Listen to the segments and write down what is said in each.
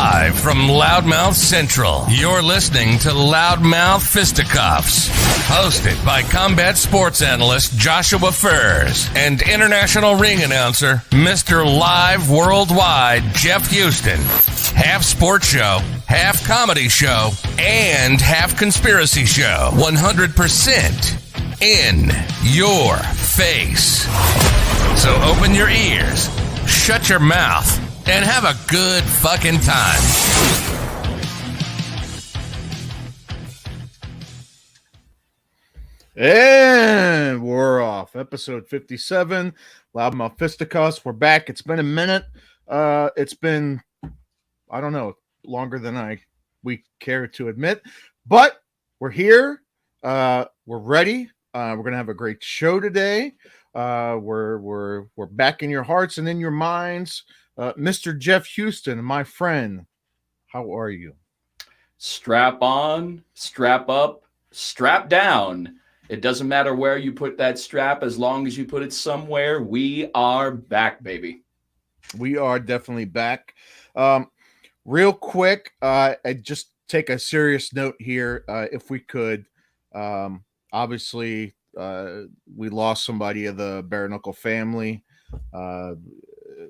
Live from Loudmouth Central, you're listening to Loudmouth Fisticuffs, hosted by combat sports analyst Joshua Furs and international ring announcer Mr. Live Worldwide Jeff Houston. Half sports show, half comedy show, and half conspiracy show. 100% in your face. So open your ears, shut your mouth, and have a good fucking time. And we're off. Episode 57, Loudmouth Fisticuffs. We're back. It's been a minute. It's been, I don't know, longer than we care to admit. But we're here. We're ready. We're gonna have a great show today. We're back in your hearts and in your minds. Mr. Jeff Houston, my friend, how are you? Strap on, strap up, strap down. It doesn't matter where you put that strap, as long as you put it somewhere. We are back, baby. We are definitely back. Real quick, I just take a serious note here, if we could. Obviously, we lost somebody of the Bare Knuckle family.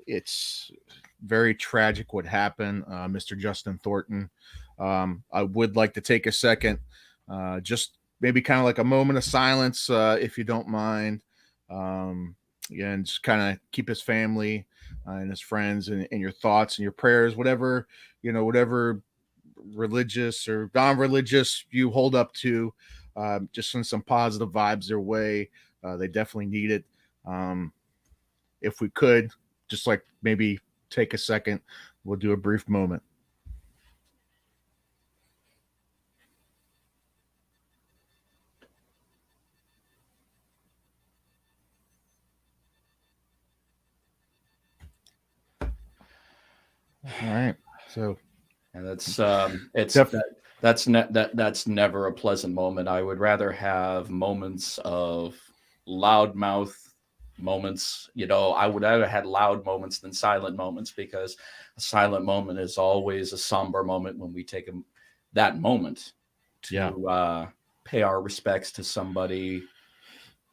It's very tragic what happened, Mr. Justin Thornton. I would like to take a second, just maybe kind of like a moment of silence, if you don't mind. And just kind of keep his family and his friends in your thoughts and your prayers, whatever religious or non-religious you hold up to. Just send some positive vibes their way. They definitely need it. If we could, just like maybe take a second, we'll do a brief moment. All right. So, and that's never a pleasant moment. I would rather have moments of loudmouth moments. I would rather had loud moments than silent moments, because a silent moment is always a somber moment when we take that moment to pay our respects to somebody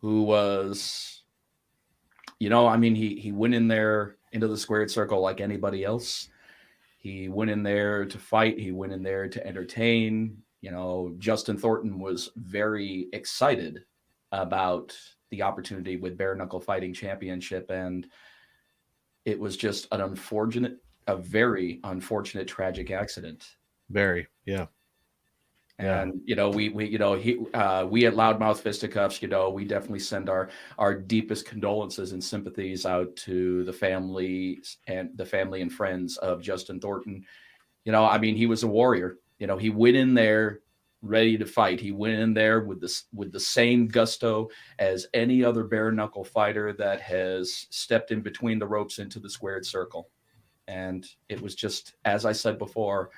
who was, he went in there into the squared circle like anybody else. He went in there to fight. He went in there to entertain. Justin Thornton was very excited about the opportunity with Bare Knuckle Fighting Championship, and it was just a very unfortunate, tragic accident. Very, yeah. And we at Loudmouth Fisticuffs, we definitely send our deepest condolences and sympathies out to the family and friends of Justin Thornton. He was a warrior. He went in there ready to fight. He went in there with the same gusto as any other bare knuckle fighter that has stepped in between the ropes into the squared circle. And it was just, as I said before,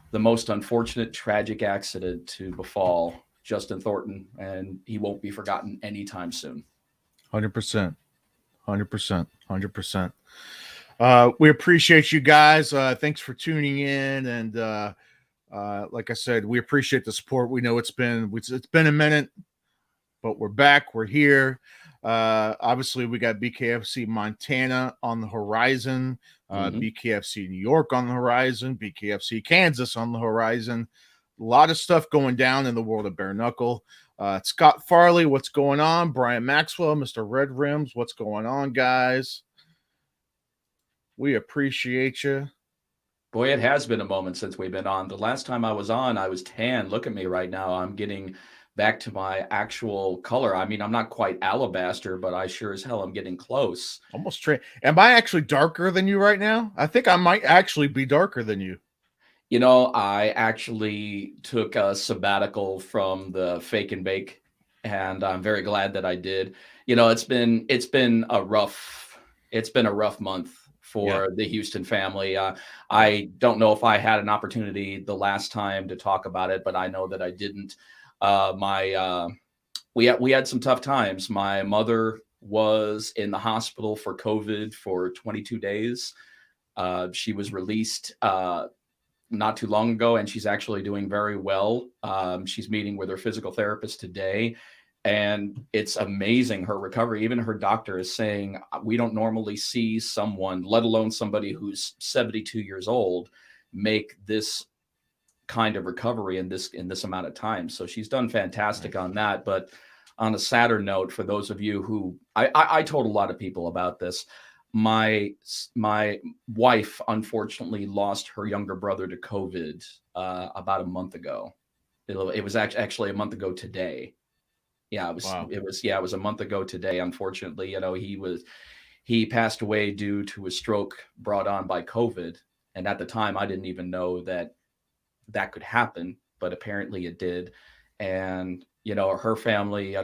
the most unfortunate, tragic accident to befall Justin Thornton, and he won't be forgotten anytime soon. 100%. We appreciate you guys. Thanks for tuning in, and like I said, we appreciate the support. We know it's been a minute, but we're back. We're here. Obviously, we got BKFC Montana on the horizon, BKFC New York on the horizon, BKFC Kansas on the horizon. A lot of stuff going down in the world of bare knuckle. Scott Farley, what's going on? Brian Maxwell, Mr. Red Rims, what's going on, guys? We appreciate you. Boy, it has been a moment since we've been on. The last time I was on, I was tan. Look at me right now. I'm getting back to my actual color. I'm not quite alabaster, but I sure as hell am getting close. Almost straight. Am I actually darker than you right now? I think I might actually be darker than you. I actually took a sabbatical from the fake and bake, and I'm very glad that I did. It's been a rough month for the Houston family. I don't know if I had an opportunity the last time to talk about it, but I know that I didn't. We had some tough times. My mother was in the hospital for COVID for 22 days. She was released not too long ago, and she's actually doing very well. She's meeting with her physical therapist today, and it's amazing, her recovery. Even her doctor is saying, we don't normally see someone, let alone somebody who's 72 years old, make this kind of recovery in this amount of time. So she's done fantastic on that. But on a sadder note, for those of you who I told a lot of people about this, my wife unfortunately lost her younger brother to COVID about a month ago. It was actually a month ago today. Yeah, it was. Wow. It was a month ago today. Unfortunately, he passed away due to a stroke brought on by COVID. And at the time, I didn't even know that could happen, but apparently it did. And her family,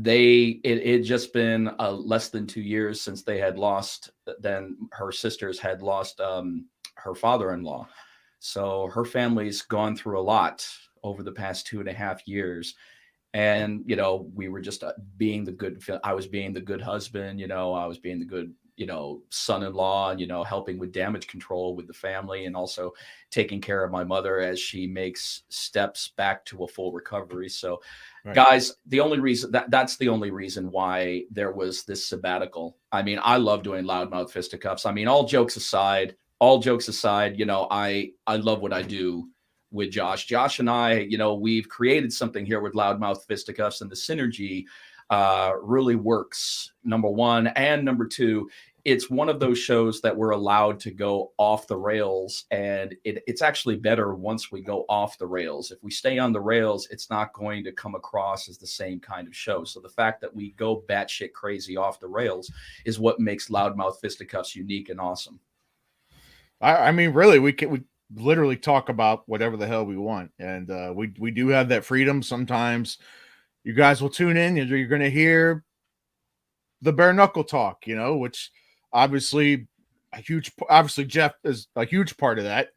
it just been less than 2 years since they had lost. Then her sisters had lost her father-in-law. So her family's gone through a lot over the past 2.5 years. And, we were just being the good, I was being the good husband, I was being the good, son-in-law, helping with damage control with the family, and also taking care of my mother as she makes steps back to a full recovery. So right. Guys, the only reason that's the only reason why there was this sabbatical. I mean, I love doing Loudmouth Fisticuffs. I mean, all jokes aside, I love what I do with Josh. Josh and I, we've created something here with Loudmouth Fisticuffs, and the synergy really works, number one. And number two, it's one of those shows that we're allowed to go off the rails, and it's actually better once we go off the rails. If we stay on the rails, it's not going to come across as the same kind of show. So the fact that we go batshit crazy off the rails is what makes Loudmouth Fisticuffs unique and awesome. I mean, really, we literally talk about whatever the hell we want, and we do have that freedom. Sometimes you guys will tune in and you're going to hear the bare knuckle talk, which obviously Jeff is a huge part of that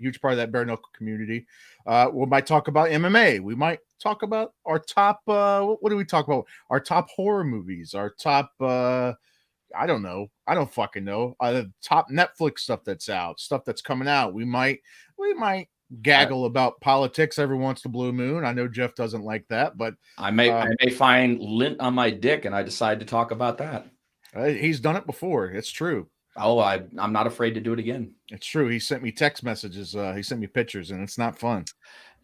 bare knuckle community. We might talk about MMA. We might talk about our top, what do we talk about? Our top horror movies, our top, I don't know. I don't fucking know. Top Netflix stuff that's out, stuff that's coming out. We might gaggle about politics every once in a blue moon. I know Jeff doesn't like that, but I may find lint on my dick and I decide to talk about that. He's done it before. It's true. Oh, I'm not afraid to do it again. It's true. He sent me text messages. He sent me pictures, and it's not fun.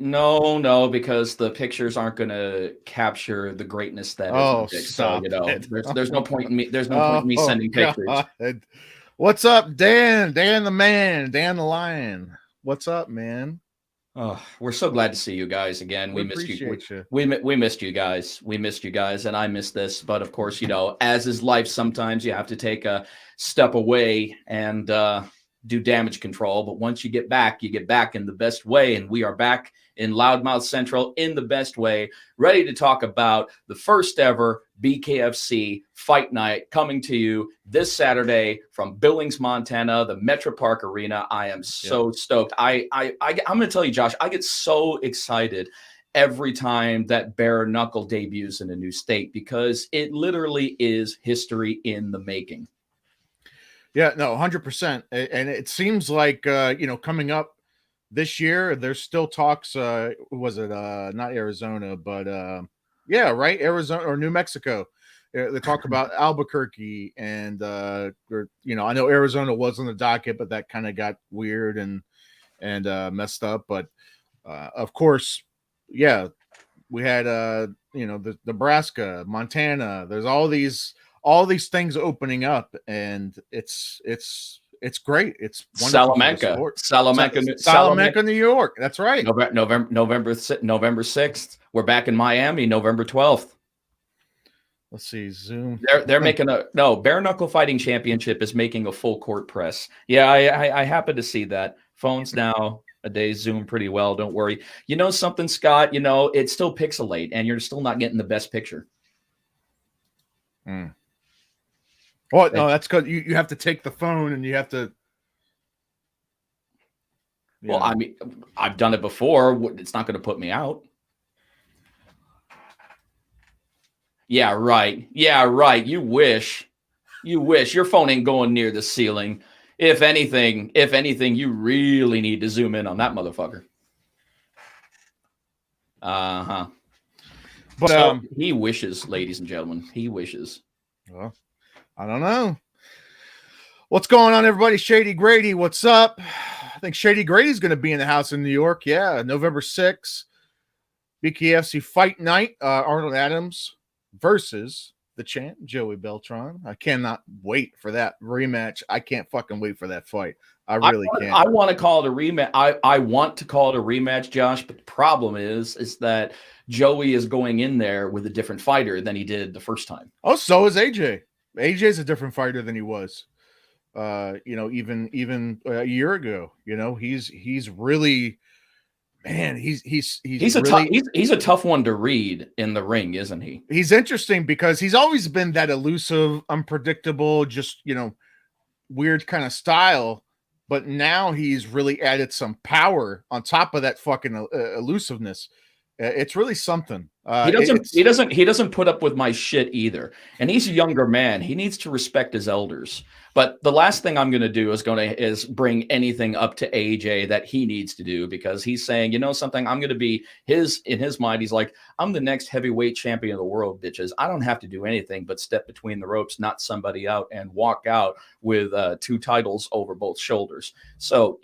No, because the pictures aren't going to capture the greatness that is. So, there's no point in me. There's no point in me sending pictures. God. What's up, Dan? Dan the man. Dan the lion. What's up, man? Oh, we're so glad to see you guys again. We missed you. We missed you guys. We missed you guys, and I missed this. But of course, as is life, sometimes you have to take a step away and do damage control. But once you get back in the best way, and we are back in Loudmouth Central in the best way, ready to talk about the first ever BKFC Fight Night coming to you this Saturday from Billings, Montana, the Metro Park Arena. I am so stoked. I'm going to tell you, Josh, I get so excited every time that bare knuckle debuts in a new state, because it literally is history in the making. Yeah, no, 100%. And it seems like, coming up this year, there's still talks. Was it not Arizona, but right, Arizona or New Mexico? They talk about Albuquerque, and I know Arizona was on the docket, but that kind of got weird and messed up. But of course, we had the Nebraska, Montana. There's all these things opening up, and it's great. It's Salamanca, New York. That's right. November 6th. We're back in Miami, November 12th. Let's see. Zoom. They're making Bare Knuckle Fighting Championship is making a full court press. Yeah, I happen to see that. Phones now a day zoom pretty well. Don't worry. You know something, Scott? It's still pixelate, and you're still not getting the best picture. Well, no, that's because you have to take the phone and you have to. Yeah. Well, I mean, I've done it before. It's not going to put me out. Yeah, right. You wish your phone ain't going near the ceiling. If anything, you really need to zoom in on that motherfucker. Uh-huh. But so he wishes, ladies and gentlemen, he wishes. Well, I don't know. What's going on, everybody? Shady Grady, what's up? I think Shady Grady's going to be in the house in New York. Yeah, November 6th. BKFC Fight Night. Arnold Adams versus the champ, Joey Beltran. I cannot wait for that rematch. I can't fucking wait for that fight. I really can't. I want to call it a rematch. I want to call it a rematch, Josh, but the problem is that Joey is going in there with a different fighter than he did the first time. Oh, so is AJ. AJ's a different fighter than he was. Even a year ago. He's really, man, he's a tough one to read in the ring, isn't he? He's interesting because he's always been that elusive, unpredictable, just weird kind of style. But now he's really added some power on top of that fucking elusiveness. It's really something. He doesn't put up with my shit either. And he's a younger man. He needs to respect his elders. But the last thing I'm going to do is bring anything up to AJ that he needs to do, because he's saying, something, I'm going to be in his mind. He's like, I'm the next heavyweight champion of the world, bitches. I don't have to do anything but step between the ropes, knock somebody out, and walk out with 2 titles over both shoulders. So,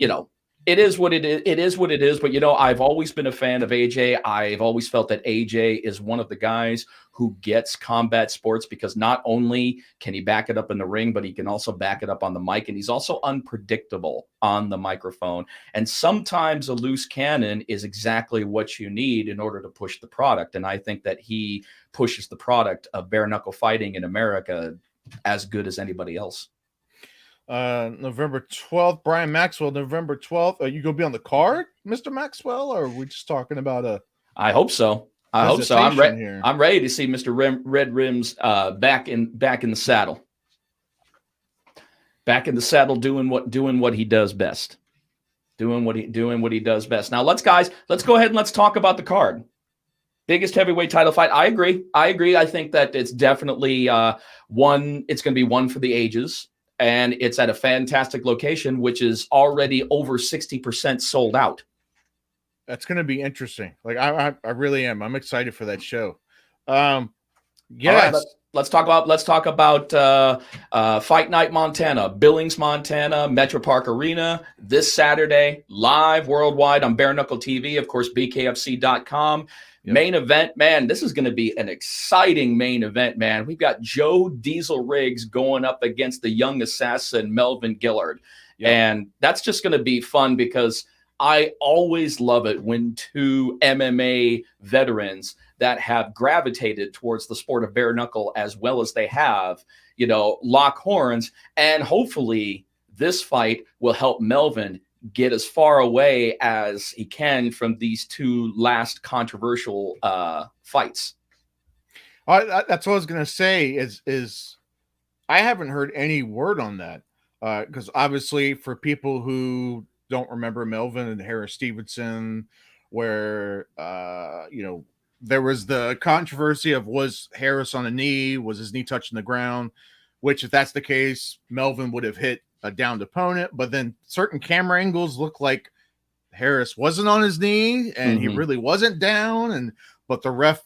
it is what it is. It is what it is. But, I've always been a fan of AJ. I've always felt that AJ is one of the guys who gets combat sports, because not only can he back it up in the ring, but he can also back it up on the mic. And he's also unpredictable on the microphone. And sometimes a loose cannon is exactly what you need in order to push the product. And I think that he pushes the product of bare knuckle fighting in America as good as anybody else. November 12th, Brian Maxwell, November 12th. Are you going to be on the card, Mr. Maxwell, or are we just talking about I hope so. I'm ready to see Mr. Red Rims back in the saddle. Back in the saddle, doing what he does best. Doing what he does best. Now let's go ahead and let's talk about the card. Biggest heavyweight title fight. I agree. I think that it's definitely it's going to be one for the ages. And it's at a fantastic location, which is already over 60% sold out. That's going to be interesting. Like I really am. I'm excited for that show. Yes. Right, let's talk about Fight Night, Montana, Billings, Montana, Metro Park Arena this Saturday, live worldwide on Bare Knuckle TV, of course, BKFC.com. Yep. Main event, man. This is going to be an exciting main event, man. We've got Joe Diesel Riggs going up against the young assassin Melvin Gillard. Yep. And that's just going to be fun, because I always love it when 2 MMA veterans that have gravitated towards the sport of bare knuckle as well as they have, lock horns. And hopefully this fight will help Melvin get as far away as he can from these 2 last controversial fights. That's what I was going to say is I haven't heard any word on that. Because obviously for people who don't remember Melvin and Harris Stevenson, where there was the controversy of, was Harris on a knee, was his knee touching the ground, which if that's the case, Melvin would have hit a downed opponent, but then certain camera angles look like Harris wasn't on his knee and he really wasn't down, but the ref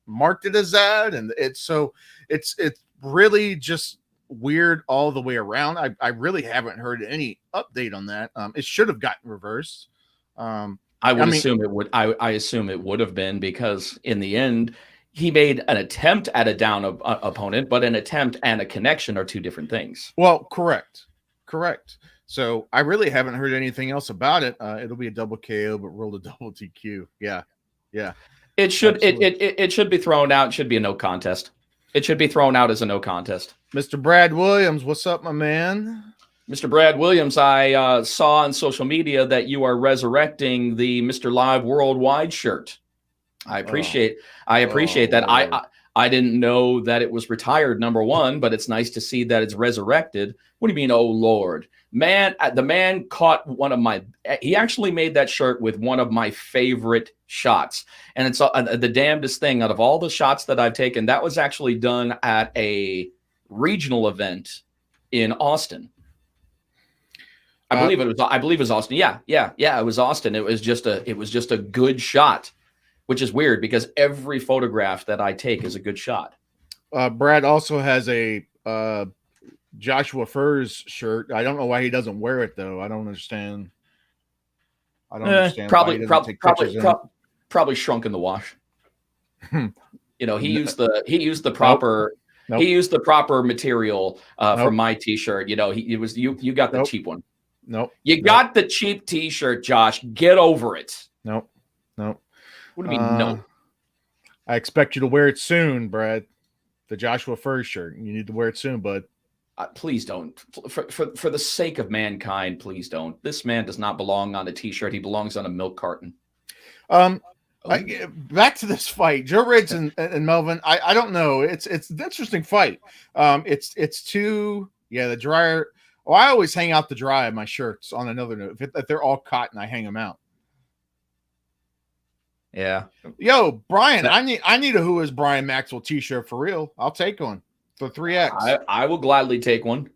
marked it as that, and it's really just weird all the way around. I really haven't heard any update on that. It should have gotten reversed. I assume it would. I assume it would have been, because in the end, he made an attempt at a down opponent, but an attempt and a connection are 2 different things. Well, correct. So I really haven't heard anything else about it. It'll be a double KO, but roll a double TQ. Yeah. It should it should be thrown out. It should be a no contest. It should be thrown out as a no contest. Mr. Brad Williams, what's up, my man? Mr. Brad Williams, I saw on social media that you are resurrecting the Mr. Live Worldwide shirt. I appreciate that. I didn't know that it was retired, number one, but it's nice to see that it's resurrected. What do you mean, oh Lord? Man, the man caught he actually made that shirt with one of my favorite shots. And it's the damnedest thing, out of all the shots that I've taken, that was actually done at a regional event in Austin. I believe it was Austin. Yeah. It was Austin. It was just a good shot, which is weird because every photograph that I take is a good shot. Brad also has a Joshua Furs shirt. I don't know why he doesn't wear it though. I don't understand. Probably shrunk in the wash. You know, he used the proper Nope. he used the proper material for my t-shirt. You know, you got the cheap one. Nope. You got the cheap t-shirt, Josh. Get over it. Nope. What do you mean no? I expect you to wear it soon, Brad. The Joshua Furs shirt. You need to wear it soon, bud. Please don't. For the sake of mankind, please don't. This man does not belong on a t-shirt. He belongs on a milk carton. Back to this fight, Joe Riggs and Melvin. I don't know. It's an interesting fight. It's two. Yeah, the dryer. Oh, I always hang out the dry of my shirts. On another note, if they're all cotton, I hang them out. Yeah. Yo, Brian, I need a Who Is Brian Maxwell t-shirt for real. I'll take one for 3X. I will gladly take one.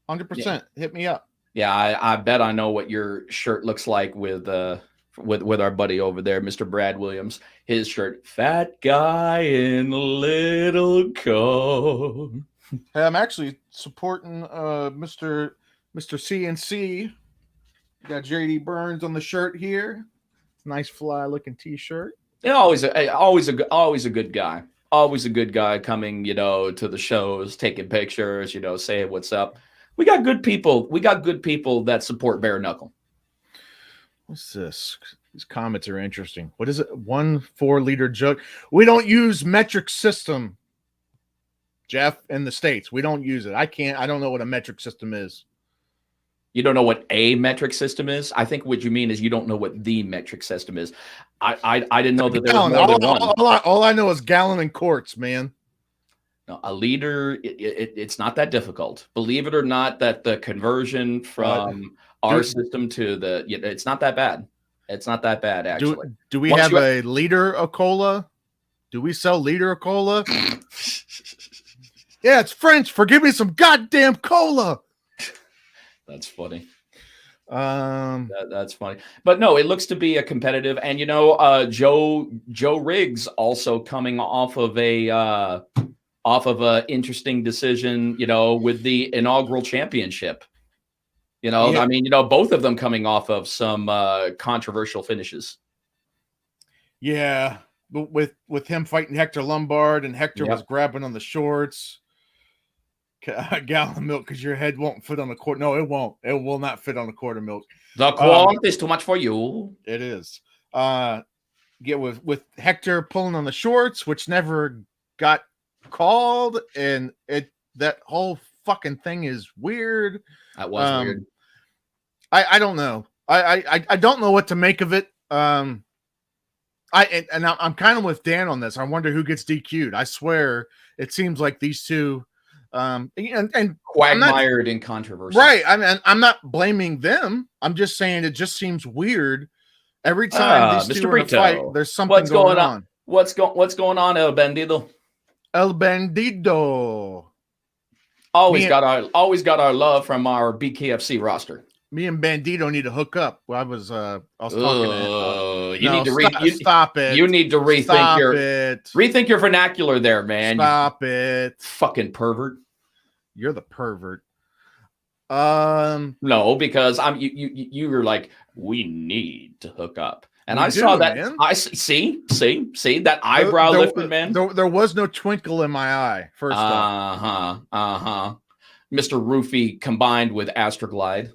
100%. Yeah. Hit me up. Yeah, I bet I know what your shirt looks like with our buddy over there, Mr. Brad Williams. His shirt, fat guy in a little coat. Hey, I'm actually supporting Mr. CNC. Got JD Burns on the shirt here. Nice fly looking t-shirt. Yeah, always a good guy. Always a good guy coming, to the shows, taking pictures, saying what's up. We got good people. We got good people that support bare knuckle. What's this? These comments are interesting. What is it? 1 4-liter jug. We don't use metric system, Jeff, in the States. We don't use it. I don't know what a metric system is. You don't know what a metric system is? I think what you mean is you don't know what the metric system is. I didn't know that there was more than one. All I know is gallon and quarts, man. No, a liter, it's not that difficult. Believe it or not, that the conversion from our system to it's not that bad. It's not that bad, actually. Do we have a liter of cola? Do we sell liter of cola? Yeah, it's French. Forgive me some goddamn cola. That's funny. That's funny. But no, it looks to be a competitive. And, Joe Riggs also coming off of a interesting decision, with the inaugural championship. I mean, both of them coming off of some controversial finishes. Yeah, with him fighting Hector Lombard, and Hector was grabbing on the shorts. A gallon of milk because your head won't fit on a quart. No, it won't. It will not fit on a quart of milk. The quart is too much for you. It is. With Hector pulling on the shorts, which never got called, and that whole fucking thing is weird. That was weird. I don't know. I don't know what to make of it. I'm kind of with Dan on this. I wonder who gets DQ'd. I swear it seems like these two and quagmired in controversy. Right. I'm not blaming them. I'm just saying it just seems weird. Every time these two are in a fight, there's something going on. What's going on, El Bandido? El Bandido. Always got our love from our BKFC roster. Me and Bandito need to hook up. Well, I was talking to him. Stop it. You need to rethink your vernacular there, man. Stop it. Fucking pervert. You're the pervert. No, because you were like, we need to hook up. And I saw that. Man. I see that eyebrow lifting, man. There was no twinkle in my eye. First off. Mr. Roofy combined with Astroglide.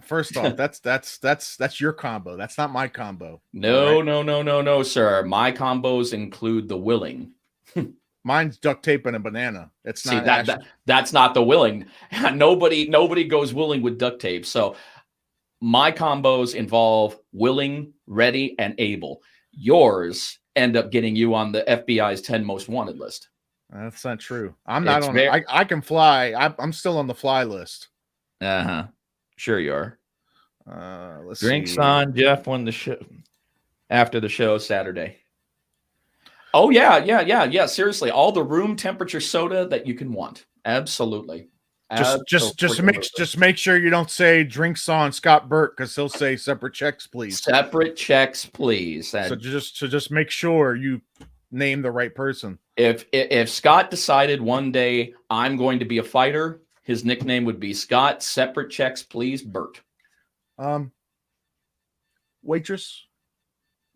First off, that's your combo. That's not my combo. No, right? No, sir. My combos include the willing. Mine's duct tape and a banana. It's not. That's not the willing. Nobody goes willing with duct tape. So my combos involve willing, ready, and able. Yours end up getting you on the FBI's 10 most wanted list. That's not true. I'm not on. I can fly. I'm still on the fly list. Sure you are. Let's Drinks see. on Jeff when the show after the show Saturday. Oh yeah. Seriously, all the room temperature soda that you can want. Absolutely. Just make sure you don't say drinks on Scott Burt, because he'll say separate checks, please. Separate checks, please. And so just make sure you name the right person. If Scott decided one day I'm going to be a fighter, his nickname would be Scott. Separate checks, please, Burt. Waitress.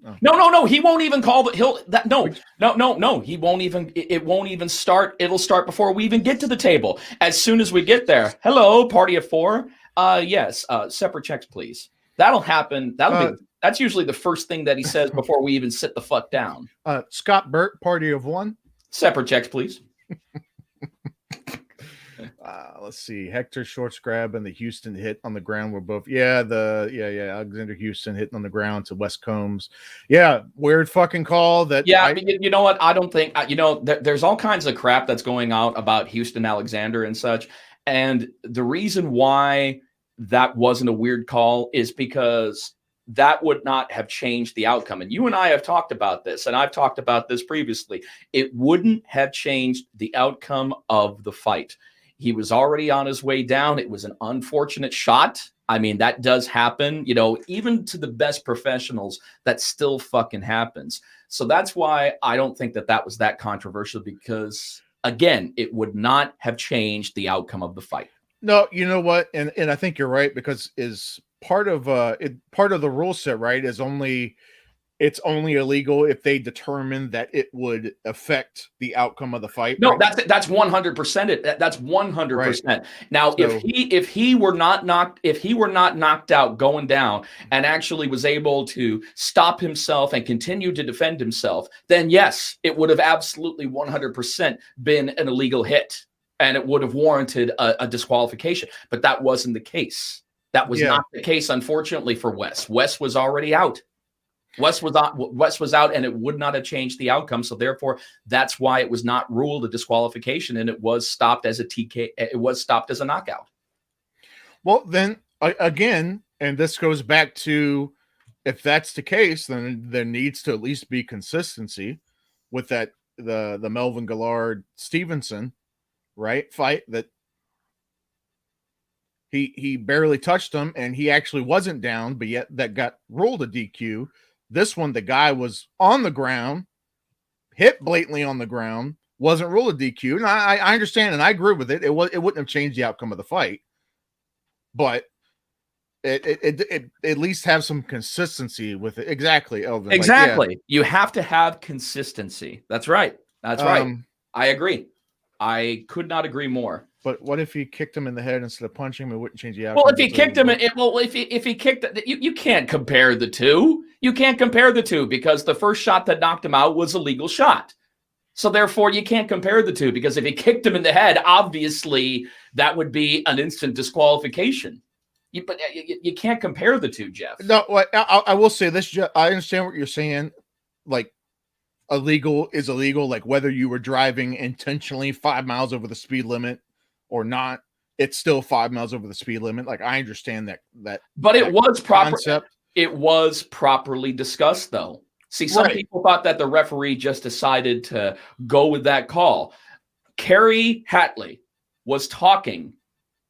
Oh. No. He won't even call No. He won't even. It won't even start. It'll start before we even get to the table. As soon as we get there, hello, party of four. Yes. Separate checks, please. That'll happen. That's usually the first thing that he says before we even sit the fuck down. Scott Burt, party of one. Separate checks, please. Let's see. Hector Shorts grab and the Houston hit on the ground were both. Alexander Houston hitting on the ground to West Combs. Yeah, weird fucking call. That you know what? I don't think there's all kinds of crap that's going out about Houston Alexander and such. And the reason why that wasn't a weird call is because that would not have changed the outcome. And you and I have talked about this, and I've talked about this previously. It wouldn't have changed the outcome of the fight. He was already on his way down. It was an unfortunate shot. I mean, that does happen, even to the best professionals, that still fucking happens. So that's why I don't think that was that controversial, because again, it would not have changed the outcome of the fight. No, you know what? And I think you're right, because is part of the rule set, right, is it's only illegal if they determine that it would affect the outcome of the fight. No, right? that's 100%. That's 100%. Right. Now, so, if he were not knocked out going down and actually was able to stop himself and continue to defend himself, then yes, it would have absolutely 100% been an illegal hit, and it would have warranted a disqualification. But that wasn't the case. That was not the case, unfortunately, for Wes. Wes was already out. Wes was out, and it would not have changed the outcome. So therefore, that's why it was not ruled a disqualification, and it was stopped as a TK. It was stopped as a knockout. Well, then again, and this goes back to, if that's the case, then there needs to at least be consistency with that the Melvin Gillard Stevenson, right, fight that he barely touched him and he actually wasn't down, but yet that got ruled a DQ. This one, the guy was on the ground, hit blatantly on the ground, wasn't ruled a DQ. And I understand, and I agree with it. It wouldn't have changed the outcome of the fight, but it at least have some consistency with it. Exactly, Elvin. Exactly. Like, you have to have consistency. That's right. That's right. I agree. I could not agree more. But what if he kicked him in the head instead of punching him? It wouldn't change the outcome. Well, if he kicked him, if he kicked, you can't compare the two. You can't compare the two, because the first shot that knocked him out was a legal shot. So therefore, you can't compare the two, because if he kicked him in the head, obviously that would be an instant disqualification. But you can't compare the two, Jeff. No, I will say this. I understand what you're saying. Like, illegal is illegal. Like, whether you were driving intentionally 5 miles over the speed limit or not, it's still 5 miles over the speed limit. Like, I understand that. But it was proper. Concept. It was properly discussed, though. See, some people thought that the referee just decided to go with that call. Kerry Hatley was talking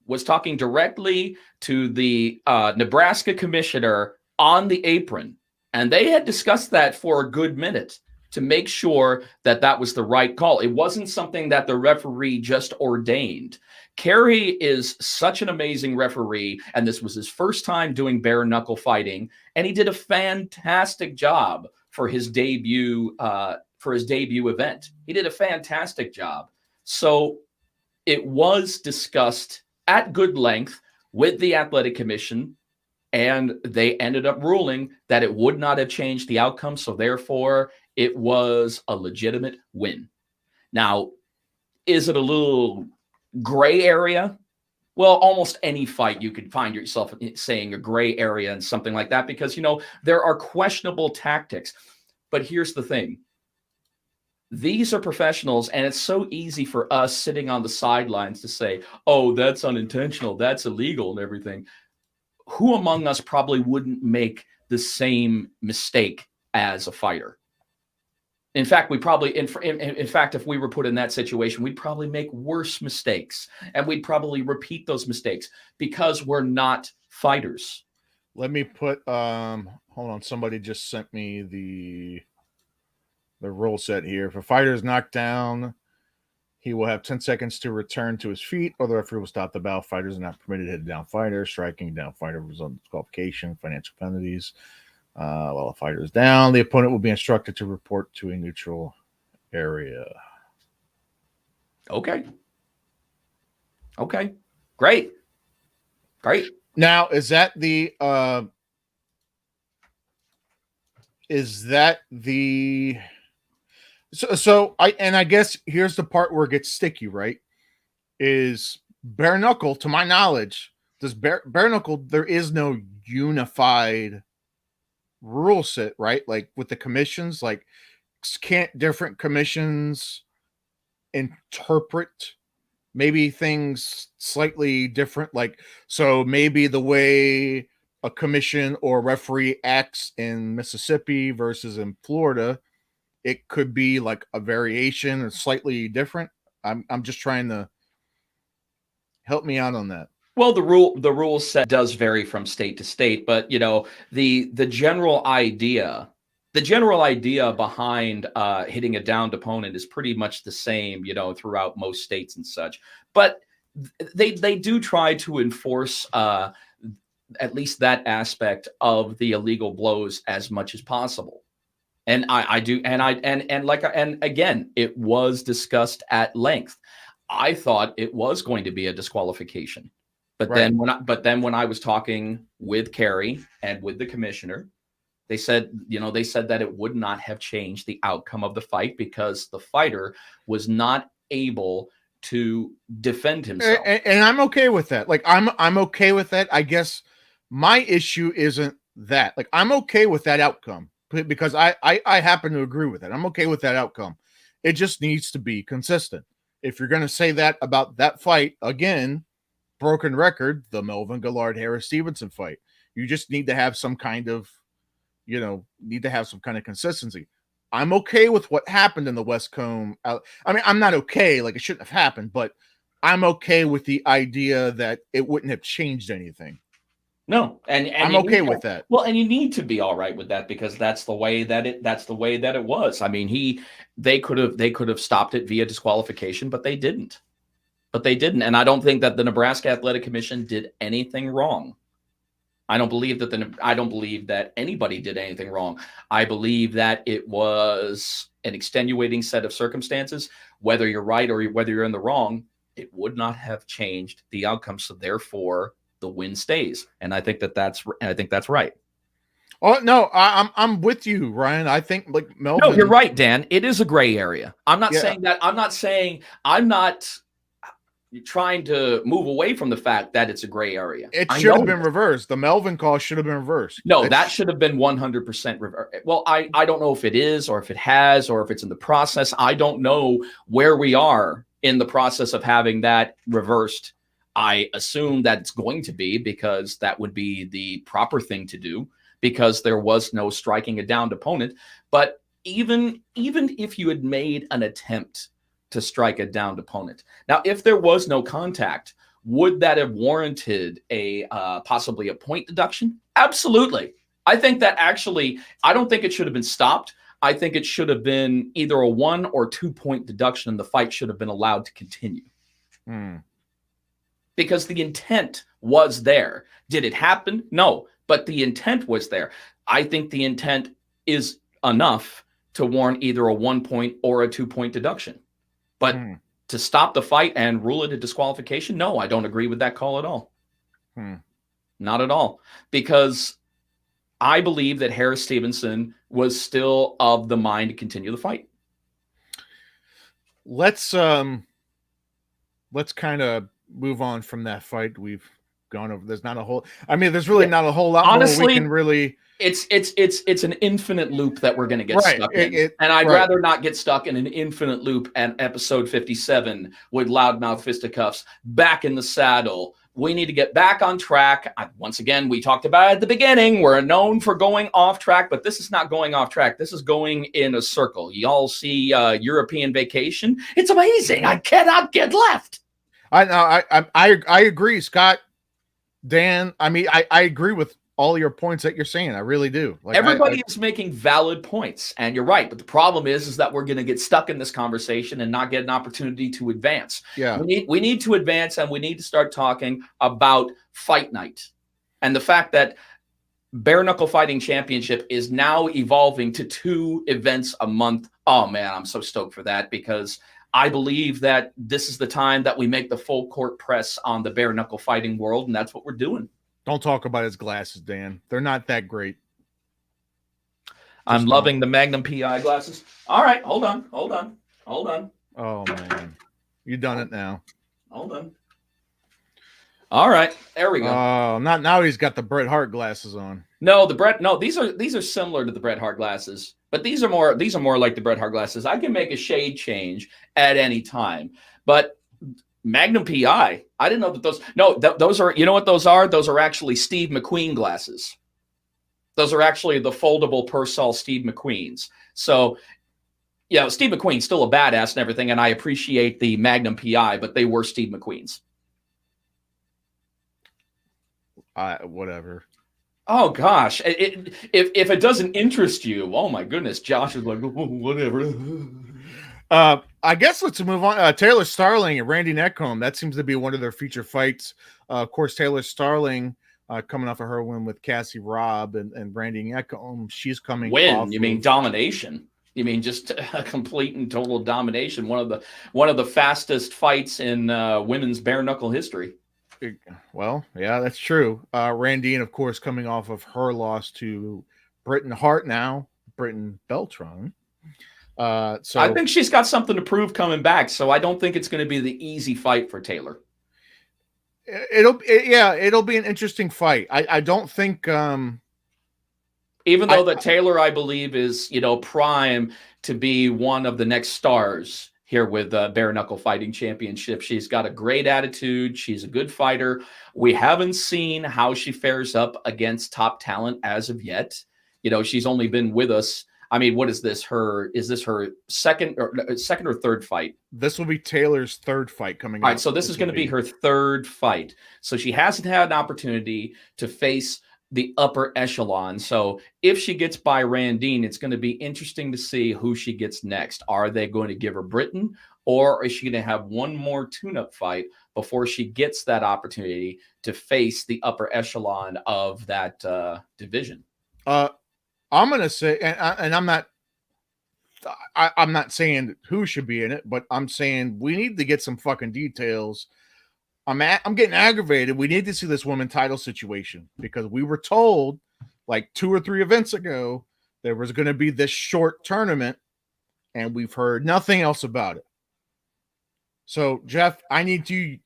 directly to the Nebraska commissioner on the apron, and they had discussed that for a good minute to make sure that that was the right call. It wasn't something that the referee just ordained. Kerry is such an amazing referee, and this was his first time doing bare knuckle fighting, and he did a fantastic job for his debut event. He did a fantastic job. So it was discussed at good length with the athletic commission, and they ended up ruling that it would not have changed the outcome. So therefore, it was a legitimate win. Now, is it a little gray area? Well, almost any fight you could find yourself saying a gray area and something like that, because, there are questionable tactics. But here's the thing. These are professionals, and it's so easy for us sitting on the sidelines to say, oh, that's unintentional, that's illegal and everything. Who among us probably wouldn't make the same mistake as a fighter? In fact, we probably, in fact, if we were put in that situation, we'd probably make worse mistakes, and we'd probably repeat those mistakes because we're not fighters. Let me put, hold on. Somebody just sent me the rule set here. If a fighter is knocked down, he will have 10 seconds to return to his feet, or the referee will stop the bout. Fighters are not permitted to hit a down fighter. Striking down fighter results in disqualification, financial penalties. While a fighter is down, the opponent will be instructed to report to a neutral area. Okay. Great. Now, is that the so I guess here's the part where it gets sticky, right? Is bare knuckle, to my knowledge, does bare knuckle, there is no unified rule set, right? Like with the commissions, like can't different commissions interpret maybe things slightly different? Like, so maybe the way a commission or referee acts in Mississippi versus in Florida, it could be like a variation or slightly different. I'm just trying to help me out on that. Well, the rule set does vary from state to state, but the general idea behind hitting a downed opponent is pretty much the same, throughout most states and such. But they do try to enforce at least that aspect of the illegal blows as much as possible. And again, it was discussed at length. I thought it was going to be a disqualification. But right. then when I was talking with Kerry and with the commissioner, they said that it would not have changed the outcome of the fight because the fighter was not able to defend himself. And I'm okay with that. Like I'm okay with that. I guess my issue isn't that. Like I'm okay with that outcome because I happen to agree with it. I'm okay with that outcome. It just needs to be consistent. If you're going to say that about that fight again, broken record, the Melvin Gillard Harris Stevenson fight, you just need to have some kind of, consistency. I'm okay with what happened in the West Combe. I mean, I'm not okay, like it shouldn't have happened, but I'm okay with the idea that it wouldn't have changed anything. No, and I'm okay with that. Well, and you need to be all right with that because that's the way that it was. I mean, they could have stopped it via disqualification, but they didn't. And I don't think that the Nebraska Athletic Commission did anything wrong. I don't believe that anybody did anything wrong. I believe that it was an extenuating set of circumstances. Whether you're right or whether you're in the wrong, it would not have changed the outcome. So therefore, the win stays. And I think that's right. Oh no, I'm with you, Ryan. I think like Melvin. No, you're right, Dan. It is a gray area. I'm not saying that. I'm not trying to move away from the fact that it's a gray area. It should have been reversed. The Melvin call should have been reversed. No, that should have been 100% reversed. Well, I don't know if it is or if it has or if it's in the process. I don't know where we are in the process of having that reversed. I assume that it's going to be because that would be the proper thing to do because there was no striking a downed opponent. But even if you had made an attempt to strike a downed opponent. Now, if there was no contact, would that have warranted a possibly a point deduction? Absolutely. I think that I don't think it should have been stopped. I think it should have been either a 1 or 2 point deduction and the fight should have been allowed to continue. Because the intent was there. Did it happen? No, but the intent was there. I think the intent is enough to warrant either a 1 point or a 2 point deduction. But to stop the fight and rule it a disqualification, no, I don't agree with that call at all. Not at all. Because I believe that Harris Stevenson was still of the mind to continue the fight. Let's kind of move on from that fight. We've gone over. There's not a whole. I mean, there's really not a whole lot. Honestly, more we can really. It's an infinite loop that we're going to get stuck in, and I'd rather not get stuck in an infinite loop. And episode 57 with Loudmouth Fisticuffs back in the saddle We need to get back on track. Once again, we talked about at the beginning, we're known for going off track, but this is not going off track. This is going in a circle. Y'all see European Vacation? It's amazing. I cannot get left. I agree, Scott, Dan. I mean, I agree with all your points that you're saying. I really do. Like, everybody is making valid points, and you're right. But the problem is that we're going to get stuck in this conversation and not get an opportunity to advance. Yeah, we need to advance, and we need to start talking about Fight Night and the fact that Bare Knuckle Fighting Championship is now evolving to 2 events a month. Oh man, I'm so stoked for that, because I believe that this is the time that we make the full court press on the bare knuckle fighting world, and that's what we're doing. Don't talk about his glasses, Dan. They're not that great. I'm loving the Magnum PI glasses. All right, hold on. Oh man, you done it now. Hold on. All right, there we go. Oh, not now. He's got the Bret Hart glasses on. No, these are similar to the Bret Hart glasses, but these are more like the Bret Hart glasses. I can make a shade change at any time, but Magnum PI, I didn't know that those. No, those are. You know what those are? Those are actually Steve McQueen glasses. Those are actually the foldable Persol Steve McQueens. So, yeah, Steve McQueen's still a badass and everything, and I appreciate the Magnum PI, but they were Steve McQueen's. Whatever. Oh gosh, if it doesn't interest you, oh my goodness, Josh is like, oh, whatever. I guess let's move on. Taylor Starling and Randy Neckholm. That seems to be one of their feature fights. Of course, Taylor Starling coming off of her win with Cassie Robb, and Randy Neckholm. She's coming. Win? You mean domination? You mean just a complete and total domination? One of the fastest fights in women's bare knuckle history. Well, yeah, that's true. Randy, and of course, coming off of her loss to Britton Hart, now Britton Beltran. So I think she's got something to prove coming back. So I don't think it's going to be the easy fight for Taylor. It'll be an interesting fight. I don't think, even though that Taylor, I believe, is prime to be one of the next stars here with Bare Knuckle Fighting Championship. She's got a great attitude. She's a good fighter. We haven't seen how she fares up against top talent as of yet. She's only been with us. I mean, what is this? Is this her second or third fight? This will be Taylor's third fight coming up. All right, so this is going to be her third fight. So she hasn't had an opportunity to face the upper echelon. So if she gets by Randine, it's going to be interesting to see who she gets next. Are they going to give her Britain, or is she going to have one more tune-up fight before she gets that opportunity to face the upper echelon of that division? I'm going to say, and I'm not saying who should be in it, but I'm saying we need to get some fucking details. I'm getting aggravated. We need to see this woman title situation, because we were told like 2 or 3 events ago there was going to be this short tournament, and we've heard nothing else about it. So Jeff, I need you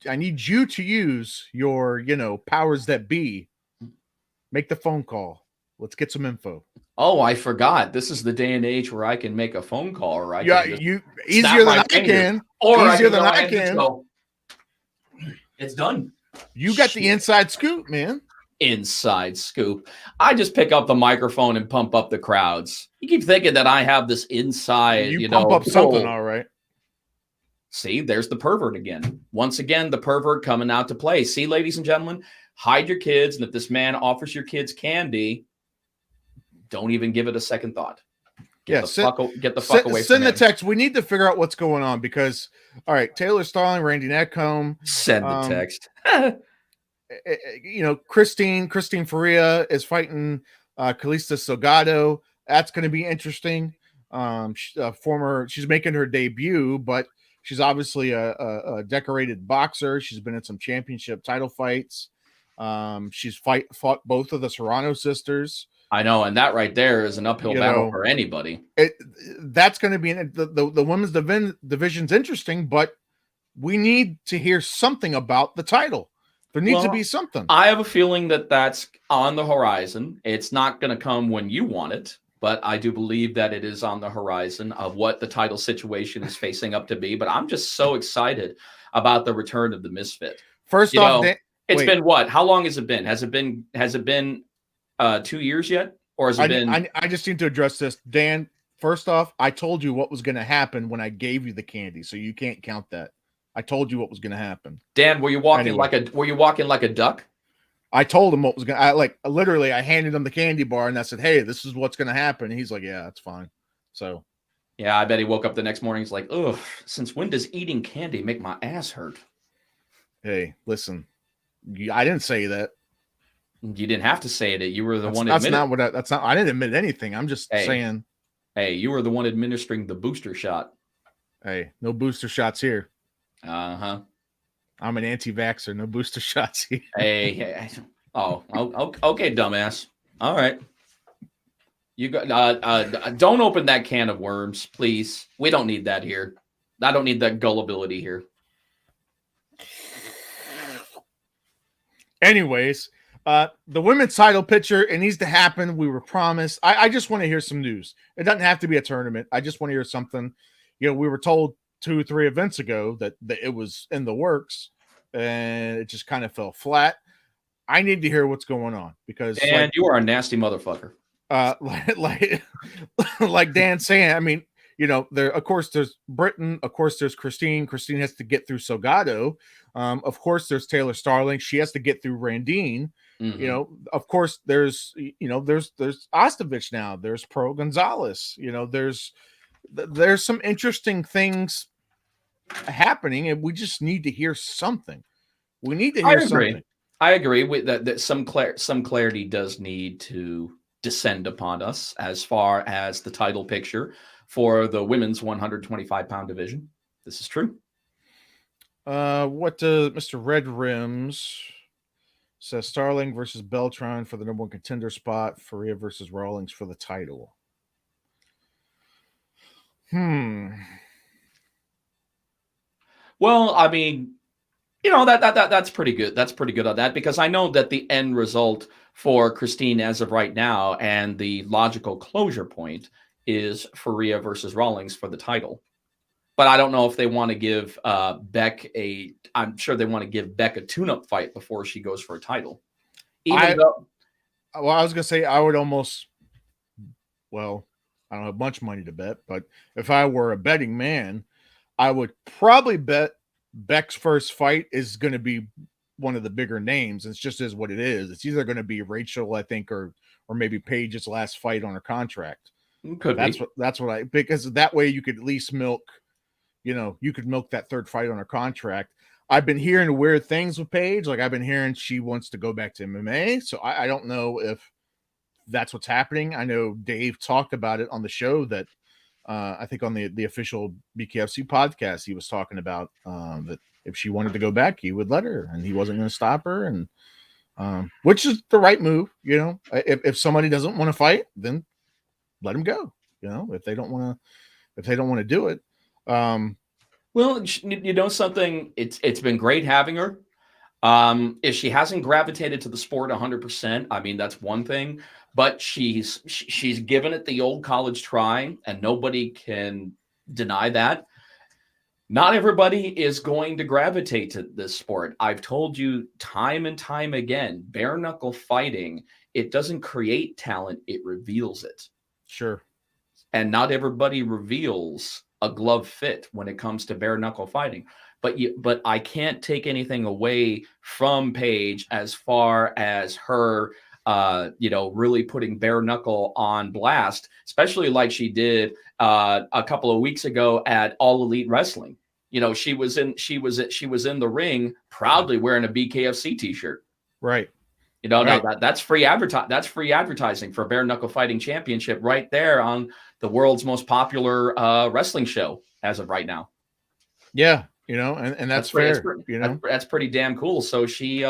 to use your, powers that be. Make the phone call. Let's get some info. Oh, I forgot. This is the day and age where I can make a phone call, right? Yeah, easier than I can. Or easier than I can. It's done. You got the inside scoop, man. Inside scoop. I just pick up the microphone and pump up the crowds. You keep thinking that I have this inside, you pump up something, all right. See, there's the pervert again. Once again, the pervert coming out to play. See, ladies and gentlemen, hide your kids, and if this man offers your kids candy, don't even give it a second thought. Get the fuck away from him. Send the text. We need to figure out what's going on, because, all right, Taylor Starling, Randy Neckholm. Send the text. Christine Faria is fighting Calista Salgado. That's going to be interesting. She's making her debut, but she's obviously a decorated boxer. She's been in some championship title fights. She's fought both of the Serrano sisters. I know, and that right there is an uphill battle for anybody. That's going to be the women's division's interesting, but we need to hear something about the title. There needs to be something. I have a feeling that that's on the horizon. It's not going to come when you want it, but I do believe that it is on the horizon of what the title situation is facing up to be. But I'm just so excited about the return of the Misfit. First off, It's been what? How long has it been? Has it been 2 years yet? Or has it been? I just need to address this. Dan, first off, I told you what was going to happen when I gave you the candy, so you can't count that. I told you what was going to happen. Dan, were you walking like a duck? I told him what was going to literally I handed him the candy bar and I said, "Hey, this is what's going to happen." And he's like, "Yeah, that's fine." So, yeah, I bet he woke up the next morning. He's like, "Ugh, since when does eating candy make my ass hurt?" Hey, listen, I didn't say that. You didn't have to say it. You were the one. That's not what. That's not. I didn't admit anything. I'm just saying. Hey, you were the one administering the booster shot. Hey, no booster shots here. I'm an anti-vaxxer. No booster shots here. Hey. Oh, okay, dumbass. All right. You got. Don't open that can of worms, please. We don't need that here. I don't need that gullibility here. Anyways. The women's title picture, it needs to happen. We were promised. I just want to hear some news. It doesn't have to be a tournament. I just want to hear something. We were told 2 or 3 events ago that it was in the works, and it just kind of fell flat. I need to hear what's going on because you are a nasty motherfucker. Like Dan saying, I mean, there of course there's Britain, of course there's Christine. Christine has to get through Salgado. Of course there's Taylor Starling. She has to get through Randine. Mm-hmm. Of course there's Ostovich now. There's Pro Gonzalez. There's some interesting things happening, and we just need to hear something. We need to hear something. I agree with that some clarity does need to descend upon us as far as the title picture for the women's 125-pound division. This is true. What Mr. Red Rims says: Starling versus Beltran for the number 1 contender spot. Faria versus Rawlings for the title. Well, I mean, that's pretty good. That's pretty good on that, because I know that the end result for Christine as of right now and the logical closure point is Faria versus Rawlings for the title. But I don't know if they want to give Beck I'm sure they want to give Beck a tune-up fight before she goes for a title. I was going to say I would almost, I don't have much money to bet, but if I were a betting man, I would probably bet Beck's first fight is going to be one of the bigger names. It's just is what it is. It's either going to be Rachel, I think, or maybe Paige's last fight on her contract. That's what I, because that way you could at least milk, you could milk that third fight on her contract. I've been hearing weird things with Paige. Like I've been hearing she wants to go back to MMA. So I don't know if that's what's happening. I know Dave talked about it on the show that I think on the official BKFC podcast, he was talking about that if she wanted to go back, he would let her and he wasn't going to stop her. And which is the right move. If somebody doesn't want to fight, then let them go. If they don't want to do it. Well, something, it's been great having her. If she hasn't gravitated to the sport 100%, I mean, that's one thing, but she's given it the old college try, and nobody can deny that. Not everybody is going to gravitate to this sport. I've told you time and time again, bare knuckle fighting, it doesn't create talent, it reveals it. Sure. And not everybody reveals a glove fit when it comes to bare knuckle fighting. But I can't take anything away from Paige as far as her, really putting bare knuckle on blast, especially like she did a couple of weeks ago at All Elite Wrestling. She was in the ring proudly wearing a BKFC t-shirt. Right. Right. No, that's free advertising for Bare Knuckle Fighting Championship right there on the world's most popular wrestling show as of right now. Yeah, and that's fair. That's pretty damn cool. So she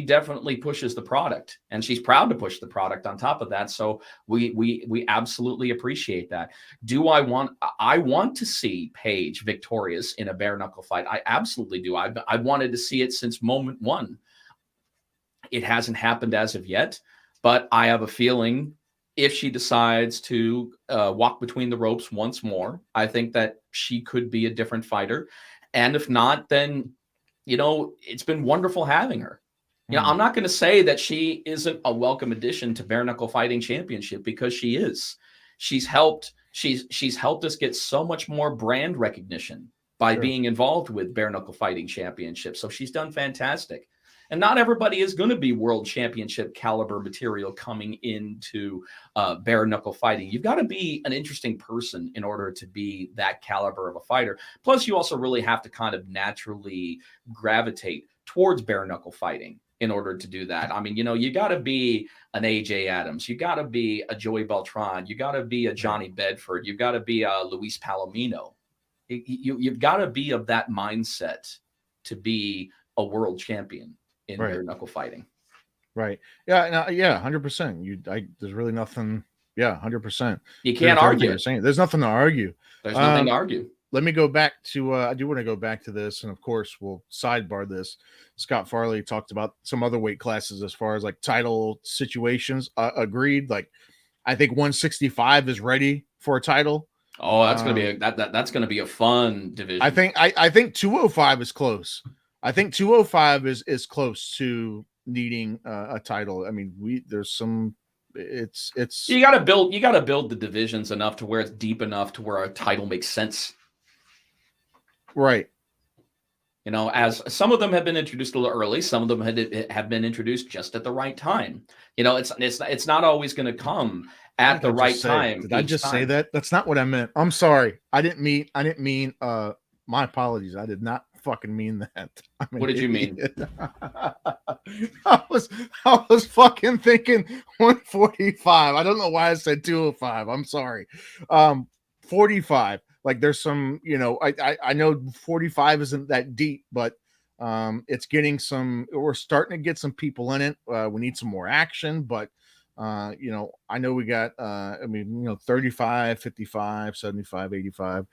definitely pushes the product, and she's proud to push the product on top of that. So we absolutely appreciate that. I want to see Paige victorious in a bare knuckle fight. I absolutely do. I've wanted to see it since moment one. It hasn't happened as of yet, but I have a feeling if she decides to walk between the ropes once more, I think that she could be a different fighter. And if not, then, it's been wonderful having her. I'm not going to say that she isn't a welcome addition to Bare Knuckle Fighting Championship, because she is. She's helped us get so much more brand recognition by being involved with Bare Knuckle Fighting Championship. So she's done fantastic. And not everybody is going to be world championship caliber material coming into bare knuckle fighting. You've got to be an interesting person in order to be that caliber of a fighter. Plus, you also really have to kind of naturally gravitate towards bare knuckle fighting in order to do that. I mean, you got to be an AJ Adams. You got to be a Joey Beltran. You got to be a Johnny Bedford. You got to be a Luis Palomino. You've got to be of that mindset to be a world champion in bare knuckle fighting. Right. Yeah. No, yeah. 100%. There's really nothing. Yeah. 100%. You can't argue. There's nothing to argue. There's nothing to argue. Let me go back to, I do want to go back to this. And of course we'll sidebar this. Scott Farley talked about some other weight classes as far as like title situations. Agreed. Like I think 165 is ready for a title. Oh, that's going to be that's going to be a fun division. I think 205 is close. I think 205 is close to needing a title. I mean, there's some. It's you got to build the divisions enough to where it's deep enough to where a title makes sense. Right. As some of them have been introduced a little early, some of them have been introduced just at the right time. It's not always going to come at the right time. Did I just say that? That's not what I meant. I'm sorry. I didn't mean. My apologies. I did not fucking mean that. What did you mean? I was fucking thinking 145. I don't know why I said 205. I'm sorry. 45. Like there's some, I know 45 isn't that deep, but it's getting we're starting to get some people in it. We need some more action, but I know we got 35, 55, 75, 85.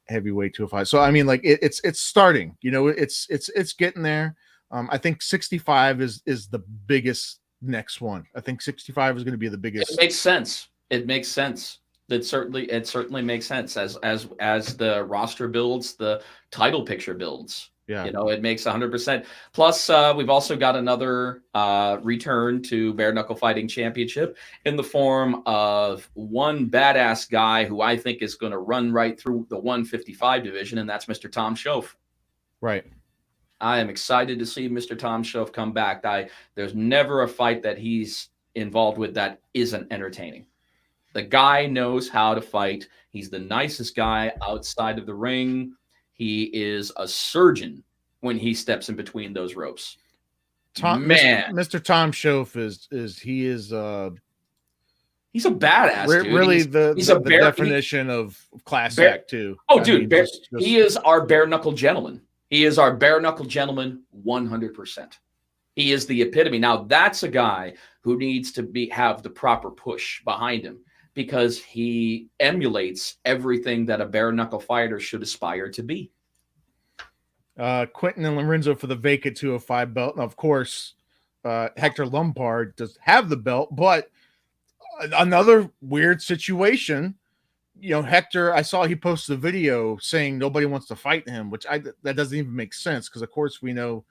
Heavyweight 205. So I mean, like it's starting. It's getting there. I think 65 is the biggest next one. I think 65 is going to be the biggest. It makes sense. It certainly makes sense as the roster builds, the title picture builds. Yeah, it makes 100%. Plus, we've also got another return to Bare Knuckle Fighting Championship in the form of one badass guy who I think is going to run right through the 155 division, and that's Mr. Tom Schoaf. Right. I am excited to see Mr. Tom Schoaf come back. There's never a fight that he's involved with that isn't entertaining. The guy knows how to fight. He's the nicest guy outside of the ring. He is a surgeon when he steps in between those ropes. Mr. Tom Schoaf he's a badass. Dude. Really, the definition of class act too. Oh, dude, he is our bare knuckle gentleman. He is our bare knuckle gentleman 100%. He is the epitome. Now that's a guy who needs to have the proper push behind him, because he emulates everything that a bare knuckle fighter should aspire to be. Quentin and Lorenzo for the vacant 205 belt. And of course, Hector Lombard does have the belt, but another weird situation. Hector, I saw he posted a video saying nobody wants to fight him, which that doesn't even make sense, because of course we know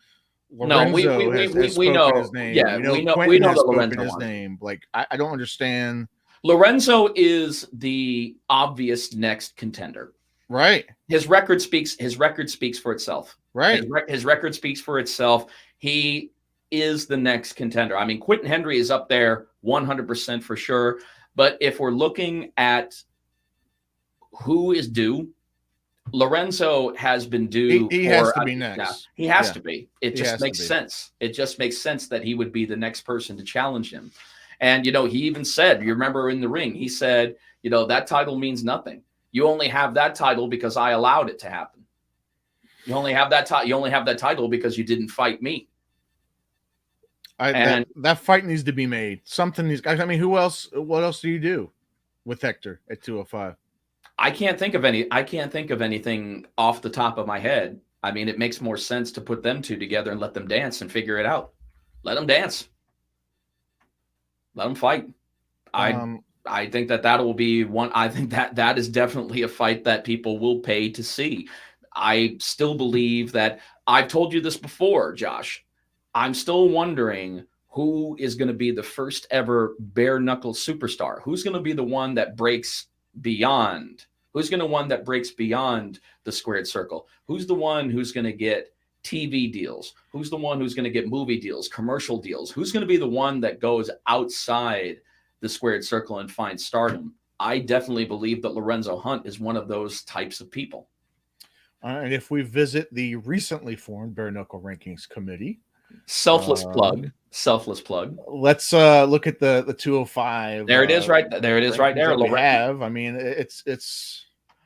Lorenzo has know his name. Yeah, we know Lorenzo his name. Like I don't understand. Lorenzo is the obvious next contender. Right. His record speaks for itself. Right. His record speaks for itself. He is the next contender. I mean, Quentin Henry is up there 100% for sure. But if we're looking at who is due, Lorenzo has been due. He has to be next. Now. He has to be. It just makes sense. It just makes sense that he would be the next person to challenge him. And, he even said, you remember in the ring, he said, that title means nothing. You only have that title because I allowed it to happen. You only have that title because you didn't fight me. That fight needs to be made. Something needs. I mean, what else do you do with Hector at 205? I can't think of anything off the top of my head. I mean, it makes more sense to put them two together and let them dance and figure it out. Let them dance. Let them fight. I think that will be one. I think that is definitely a fight that people will pay to see. I still believe that I've told you this before, Josh. I'm still wondering who is going to be the first ever bare knuckle superstar. Who's going to be the one that breaks beyond? Who's going to one that breaks beyond the squared circle? Who's the one who's going to get TV deals? Who's the one who's going to get movie deals, commercial deals? Who's going to be the one that goes outside the squared circle and finds stardom? I definitely believe that Lorenzo Hunt is one of those types of people. And if we visit the recently formed Bare Knuckle Rankings Committee, selfless plug. Let's look at the 205. There it is, right there. It is right there. We have. I mean, it's.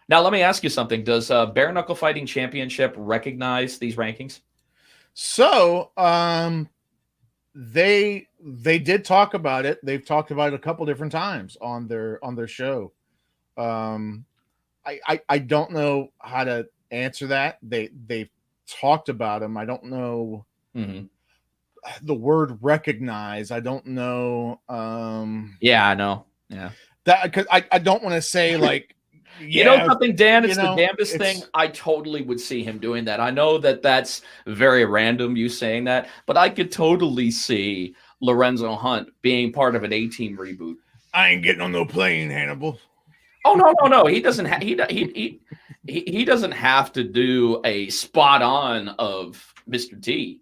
Now let me ask you something. Does Bare Knuckle Fighting Championship recognize these rankings? So, they did talk about it. They've talked about it a couple different times on their show. I don't know how to answer that. They've talked about them. I don't know the word recognize. I don't know. Yeah, I know. Yeah, that because I don't want to say like. You know something, Dan? It's the damnedest thing. I totally would see him doing that. I know that that's very random, you saying that, but I could totally see Lorenzo Hunt being part of an A-Team reboot. I ain't getting on no plane, Hannibal. Oh no! He doesn't. He doesn't have to do a spot on of Mr. T.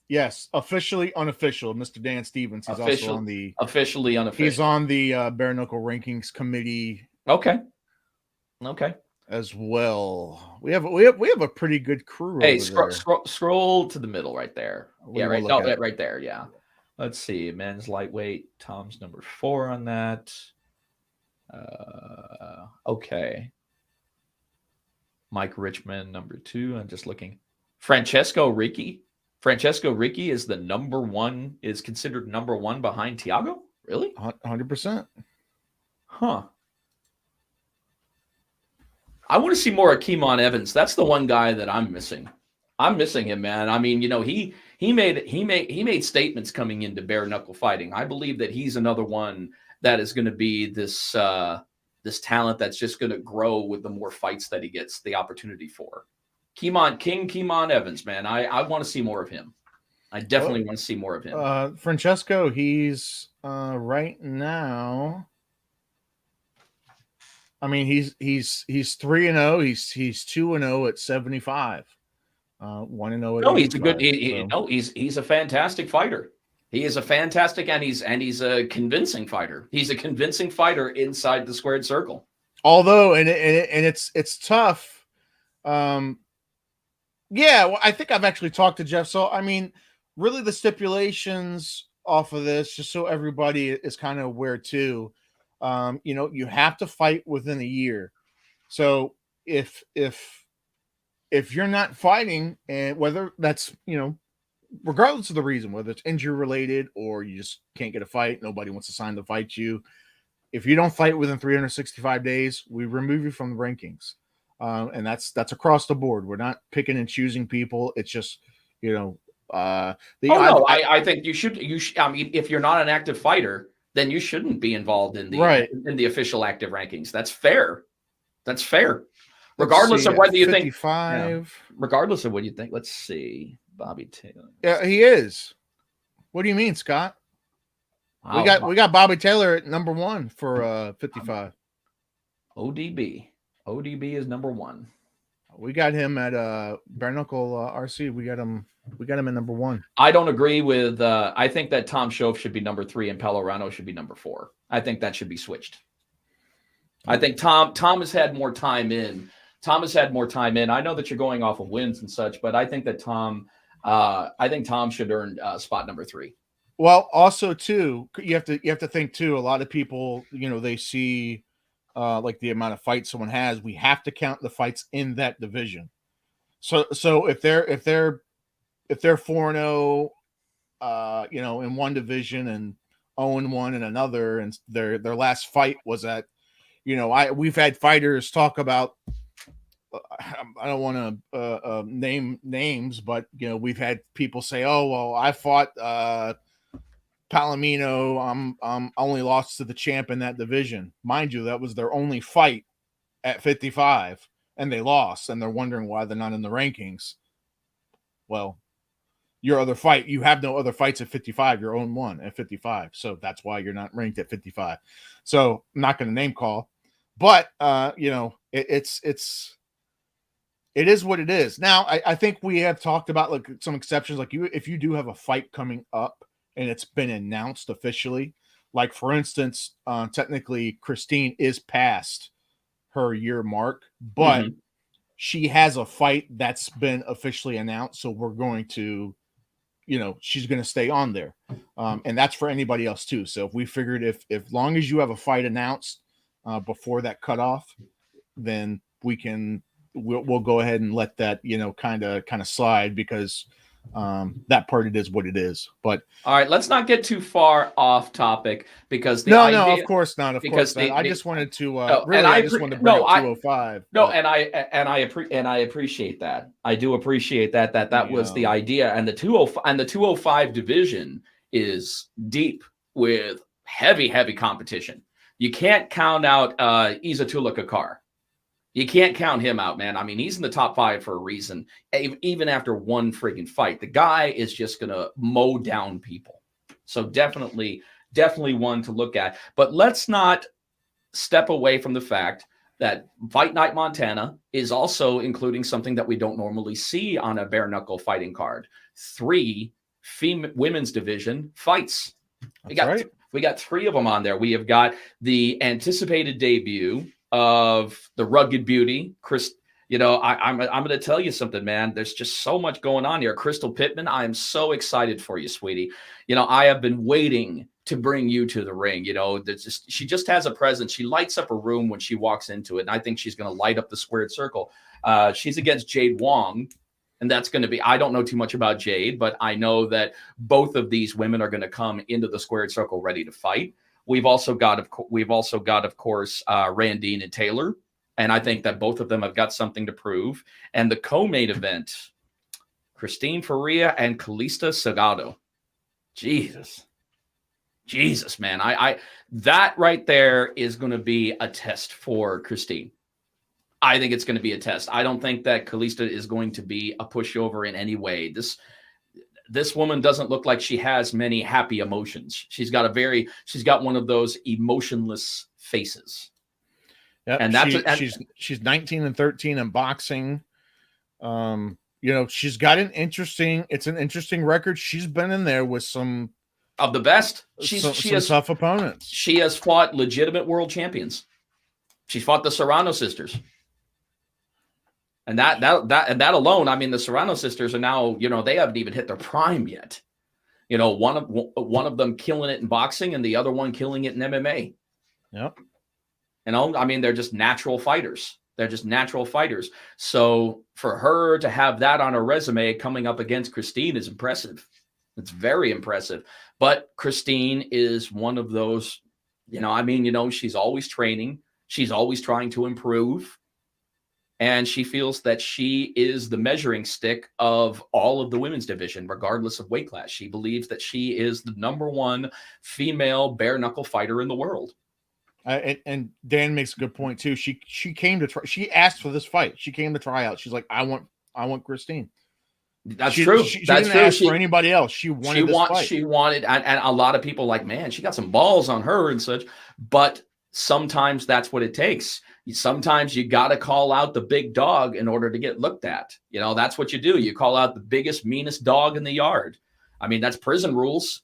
Yes, officially unofficial. Mr. Dan Stevens. He's also on the officially unofficial. He's on the Bare Knuckle Rankings Committee. Okay. As well, we have a pretty good crew. Hey, scroll to the middle right there. Yeah, right. No, right there. Yeah. Let's see. Men's lightweight. Tom's number 4 on that. Okay. Mike Richmond number 2. I'm just looking. Francesco Ricci is the number 1. Is considered number 1 behind Thiago. Really? 100%. Huh. I want to see more of Keemon Evans. That's the one guy that I'm missing. I'm missing him, man. I mean, he made statements coming into bare knuckle fighting. I believe that he's another one that is going to be this talent that's just going to grow with the more fights that he gets the opportunity for. Keemon Evans, man. I want to see more of him. I definitely want to see more of him. Francesco, he's right now. I mean, he's 3-0. He's 2-0 at 75. 1-0 at. No, he's a good. He's a fantastic fighter. He is a fantastic, and he's a convincing fighter. He's a convincing fighter inside the squared circle. Although, and it's tough. Yeah, well, I think I've actually talked to Jeff. So, I mean, really, the stipulations off of this, just so everybody is kind of aware too. You have to fight within a year. So if you're not fighting, and whether that's, regardless of the reason, whether it's injury related or you just can't get a fight, nobody wants to sign to fight you. If you don't fight within 365 days, we remove you from the rankings. And that's across the board. We're not picking and choosing people. It's just, I think you should. I mean, if you're not an active fighter, then you shouldn't be involved in the official active rankings. That's fair. Regardless of whether you 55. Regardless of what you think. Let's see. Bobby Taylor. Yeah, he is. What do you mean, Scott? We got Bobby Taylor at number 1 for 55. ODB is number 1. We got him at Bare Knuckle RC. We got him at number 1. I don't agree with. I think that Tom Shoaf should be number 3 and Pellerano should be number 4. I think that should be switched. I think Tom has had more time in. I know that you're going off of wins and such, but I think that Tom should earn spot number 3. Well, also too, you have to think too. A lot of people, they see like the amount of fights someone has. We have to count the fights in that division. So if they're 4-0, in one division and 0-1 in another, and their last fight was at, we've had fighters talk about. I don't want to name names, but we've had people say, "Oh, well, I fought Palomino. I'm only lost to the champ in that division." Mind you, that was their only fight at 55, and they lost, and they're wondering why they're not in the rankings. Well, your other fight, you have no other fights at 55. Your own one at 55, so that's why you're not ranked at 55. So I'm not going to name call, but it is what it is. Now, I think we have talked about like some exceptions, like if you do have a fight coming up and it's been announced officially, like for instance, technically Christine is past her year mark, but she has a fight that's been officially announced. So we're going to, she's going to stay on there. And that's for anybody else too. So if we figured if long as you have a fight announced before that cutoff, then we'll go ahead and let that, kind of slide, because that part, it is what it is. But all right, let's not get too far off topic, because no, of course not. I just wanted to I just wanted to bring up 205. And I appreciate that. I do appreciate that was the idea. And the 205 division is deep with heavy competition. You can't count out Izatullah Kakar. You can't count him out, man. I mean, he's in the top 5 for a reason. Even after one friggin' fight, the guy is just going to mow down people. So definitely one to look at. But let's not step away from the fact that Fight Night Montana is also including something that we don't normally see on a bare knuckle fighting card. 3 women's division fights. We got 3 of them on there. We have got the anticipated debut of the rugged beauty, Chris. I'm going to tell you something, man. There's just so much going on here. Crystal Pittman, I am so excited for you, sweetie. I have been waiting to bring you to the ring. She just has a presence. She lights up a room when she walks into it, and I think she's going to light up the squared circle. She's against Jade Wong, and that's going to be, I don't know too much about Jade, but I know that both of these women are going to come into the squared circle ready to fight. We've also got, of course, Randine and Taylor, and I think that both of them have got something to prove. And the co-main event, Christine Faria and Calista Salgado. Jesus, man, I that right there is going to be a test for Christine. I think it's going to be a test. I don't think that Calista is going to be a pushover in any way. This woman doesn't look like she has many happy emotions. She's got one of those emotionless faces. Yeah, and she's 19-13 in boxing. She's got an interesting record. She's been in there with some of the best. She has tough opponents. She has fought legitimate world champions. She's fought the Serrano sisters. And that alone, I mean, the Serrano sisters are now, they haven't even hit their prime yet. One of them killing it in boxing and the other one killing it in MMA. Yep. I mean, they're just natural fighters. So for her to have that on her resume coming up against Christine is impressive. It's very impressive. But Christine is one of those, she's always training. She's always trying to improve. And she feels that she is the measuring stick of all of the women's division, regardless of weight class. She believes that she is the #1 female bare knuckle fighter in the world. And Dan makes a good point too. She came to try. She asked for this fight. She came to try out. She's like, I want Christine. That's true. She didn't ask for anybody else. She wanted this fight. She wanted, and a lot of people like, man, she got some balls on her and such. But sometimes that's what it takes. Sometimes you got to call out the big dog in order to get looked at. That's what you do. You call out the biggest, meanest dog in the yard. I mean, that's prison rules.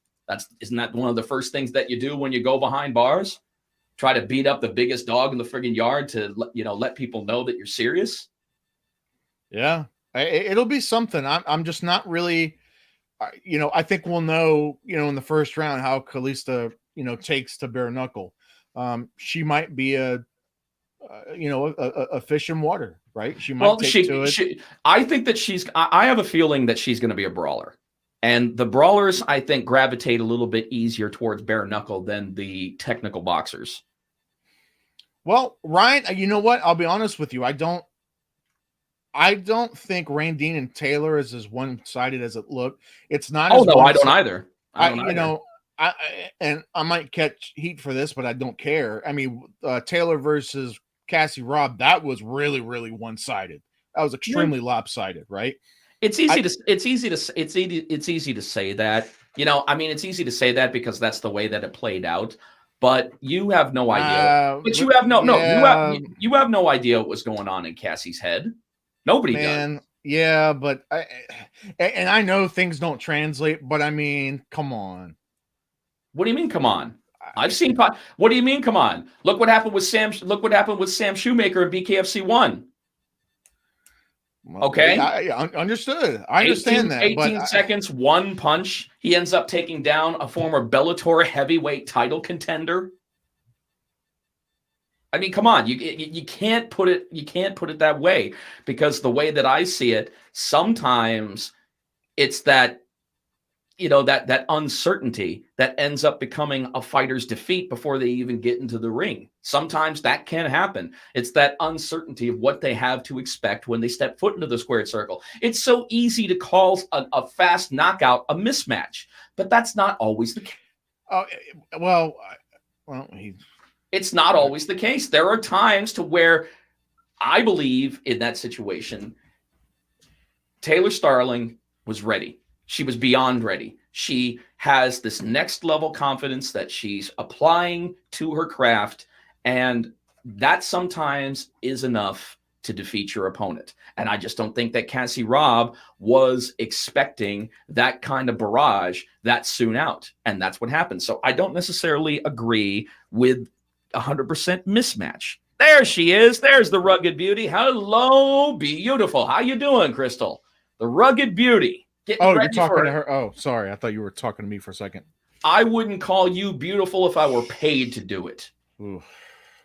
Isn't that one of the first things that you do when you go behind bars? Try to beat up the biggest dog in the friggin' yard to, let people know that you're serious. Yeah, it'll be something. I'm just not really, I think we'll know, in the first round how Calista, takes to bare knuckle. She might be a fish in water, right? She might take to it. I think that I have a feeling that she's going to be a brawler. And the brawlers, I think, gravitate a little bit easier towards bare knuckle than the technical boxers. Well, Ryan, you know what? I'll be honest with you. I don't think Randine and Taylor is as one-sided as it looked. It's not. Oh, no, I don't either. I might catch heat for this, but I don't care. I mean, Taylor versus Cassie Robb, that was really, really one-sided. That was extremely lopsided, right? It's easy to say that. I mean, it's easy to say that because that's the way that it played out. But you have no idea. You have no idea what was going on in Cassie's head. Nobody does. Yeah, but I know things don't translate, but I mean, come on. What do you mean, come on? I've seen. What do you mean, come on? Look what happened with Sam. Look what happened with Sam Shoemaker in BKFC 1. Okay, I understood. I understand 18 seconds, one punch. He ends up taking down a former Bellator heavyweight title contender. I mean, come on, you can't put it that way, because the way that I see it, sometimes it's that that uncertainty that ends up becoming a fighter's defeat before they even get into the ring. Sometimes that can happen. It's that uncertainty of what they have to expect when they step foot into the squared circle. It's so easy to call a fast knockout a mismatch, but that's not always the case. It's not always the case. There are times to where I believe in that situation, Taylor Starling was ready. She was beyond ready. She has this next level confidence that she's applying to her craft, and that sometimes is enough to defeat your opponent. And I just don't think that Cassie Robb was expecting that kind of barrage that soon out, and that's what happened. So I don't necessarily agree with 100% mismatch. There she is. There's the rugged beauty. Hello, beautiful. How you doing, Crystal? The rugged beauty. You're talking to her. Oh, sorry. I thought you were talking to me for a second. I wouldn't call you beautiful if I were paid to do it. Ooh,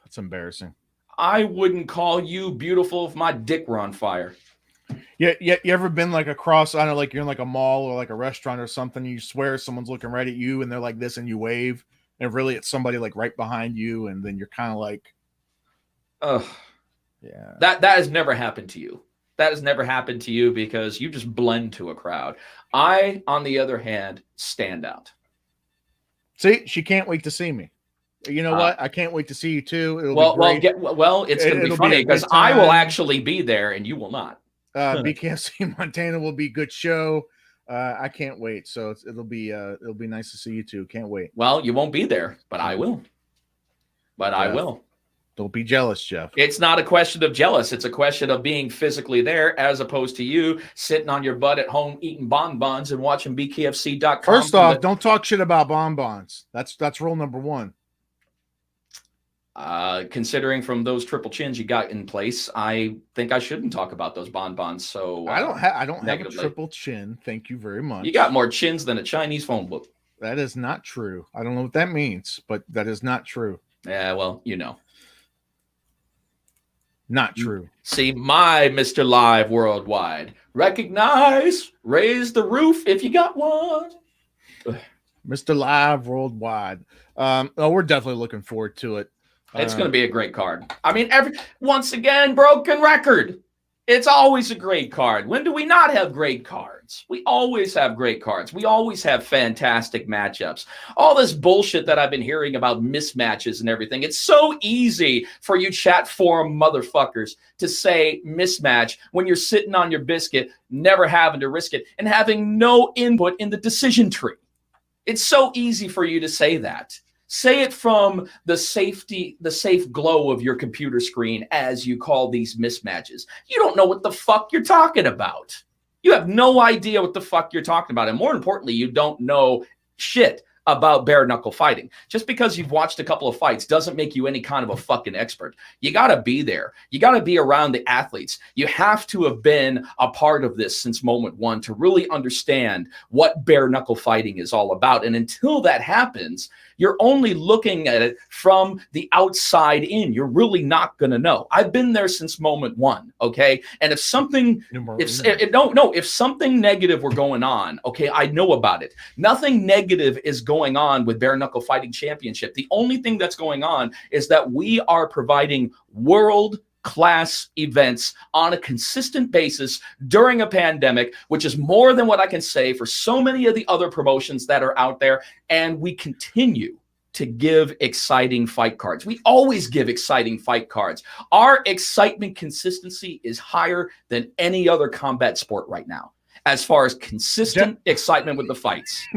that's embarrassing. I wouldn't call you beautiful if my dick were on fire. Yeah. You ever been like across, I don't know, like you're in like a mall or like a restaurant or something, you swear someone's looking right at you and they're like this and you wave, and really it's somebody like right behind you, and then you're kind of like, ugh. Yeah. That has never happened to you. That has never happened to you because you just blend to a crowd. I, on the other hand, stand out. See, she can't wait to see me. You know what? I can't wait to see you too. It's going to be funny because I will actually be there and you will not. BKFC Montana will be a good show. I can't wait. So it'll be nice to see you too. Can't wait. Well, you won't be there, but I will. I will. Don't be jealous, Jeff. It's not a question of jealous. It's a question of being physically there, as opposed to you sitting on your butt at home eating bonbons and watching BKFC.com. First off, don't talk shit about bonbons. That's rule number one. Considering from those triple chins you got in place, I think I shouldn't talk about those bonbons. So I don't have a triple chin. Thank you very much. You got more chins than a Chinese phone book. That is not true. I don't know what that means, but that is not true. Yeah, well, Not true. See, my Mr. Live Worldwide. Recognize, raise the roof if you got one. Mr. Live Worldwide. We're definitely looking forward to it. It's going to be a great card. I mean, once again, broken record. It's always a great card. When do we not have great cards? We always have great cards. We always have fantastic matchups. All this bullshit that I've been hearing about mismatches and everything. It's so easy for you chat forum motherfuckers to say mismatch when you're sitting on your biscuit, never having to risk it, and having no input in the decision tree. It's so easy for you to say that. Say it from the safe glow of your computer screen as you call these mismatches. You don't know what the fuck you're talking about. You have no idea what the fuck you're talking about. And more importantly, you don't know shit about bare knuckle fighting. Just because you've watched a couple of fights doesn't make you any kind of a fucking expert. You got to be there. You got to be around the athletes. You have to have been a part of this since moment one to really understand what bare knuckle fighting is all about. And until that happens, you're only looking at it from the outside in. You're really not going to know. I've been there since moment one. Okay. And if something negative were going on, okay, I know about it. Nothing negative is going on with Bare Knuckle Fighting Championship. The only thing that's going on is that we are providing world-class events on a consistent basis during a pandemic, which is more than what I can say for so many of the other promotions that are out there. And we continue to give exciting fight cards. We always give exciting fight cards. Our excitement consistency is higher than any other combat sport right now, as far as consistent excitement with the fights.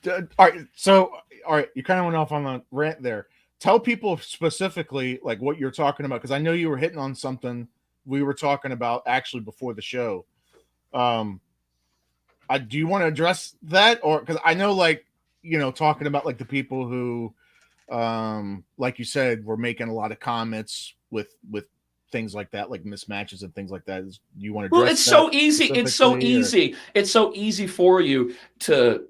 All right. So, all right. You kind of went off on the rant there. Tell people specifically like what you're talking about, because I know you were hitting on something we were talking about actually before the show. Do you want to address that, or because I know, like, talking about like the people who, like you said, were making a lot of comments with things like that, like mismatches and things like that. You want to address? Well, it's so easy. It's so easy. It's so easy for you to,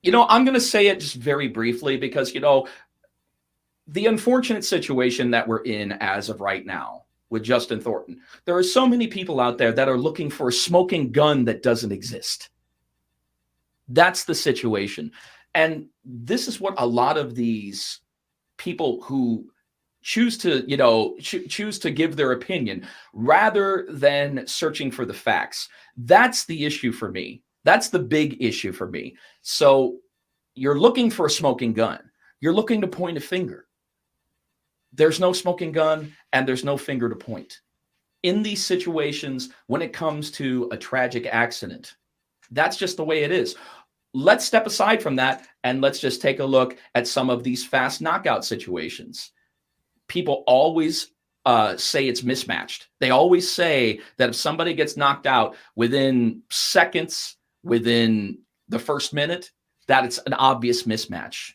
I'm going to say it just very briefly because, the unfortunate situation that we're in as of right now with Justin Thornton, there are so many people out there that are looking for a smoking gun that doesn't exist. That's the situation. And this is what a lot of these people who choose to, choose to give their opinion rather than searching for the facts. That's the issue for me. That's the big issue for me. So you're looking for a smoking gun. You're looking to point a finger. There's no smoking gun and there's no finger to point. In these situations, when it comes to a tragic accident, that's just the way it is. Let's step aside from that and let's just take a look at some of these fast knockout situations. People always say it's mismatched. They always say that if somebody gets knocked out within seconds, within the first minute, that it's an obvious mismatch.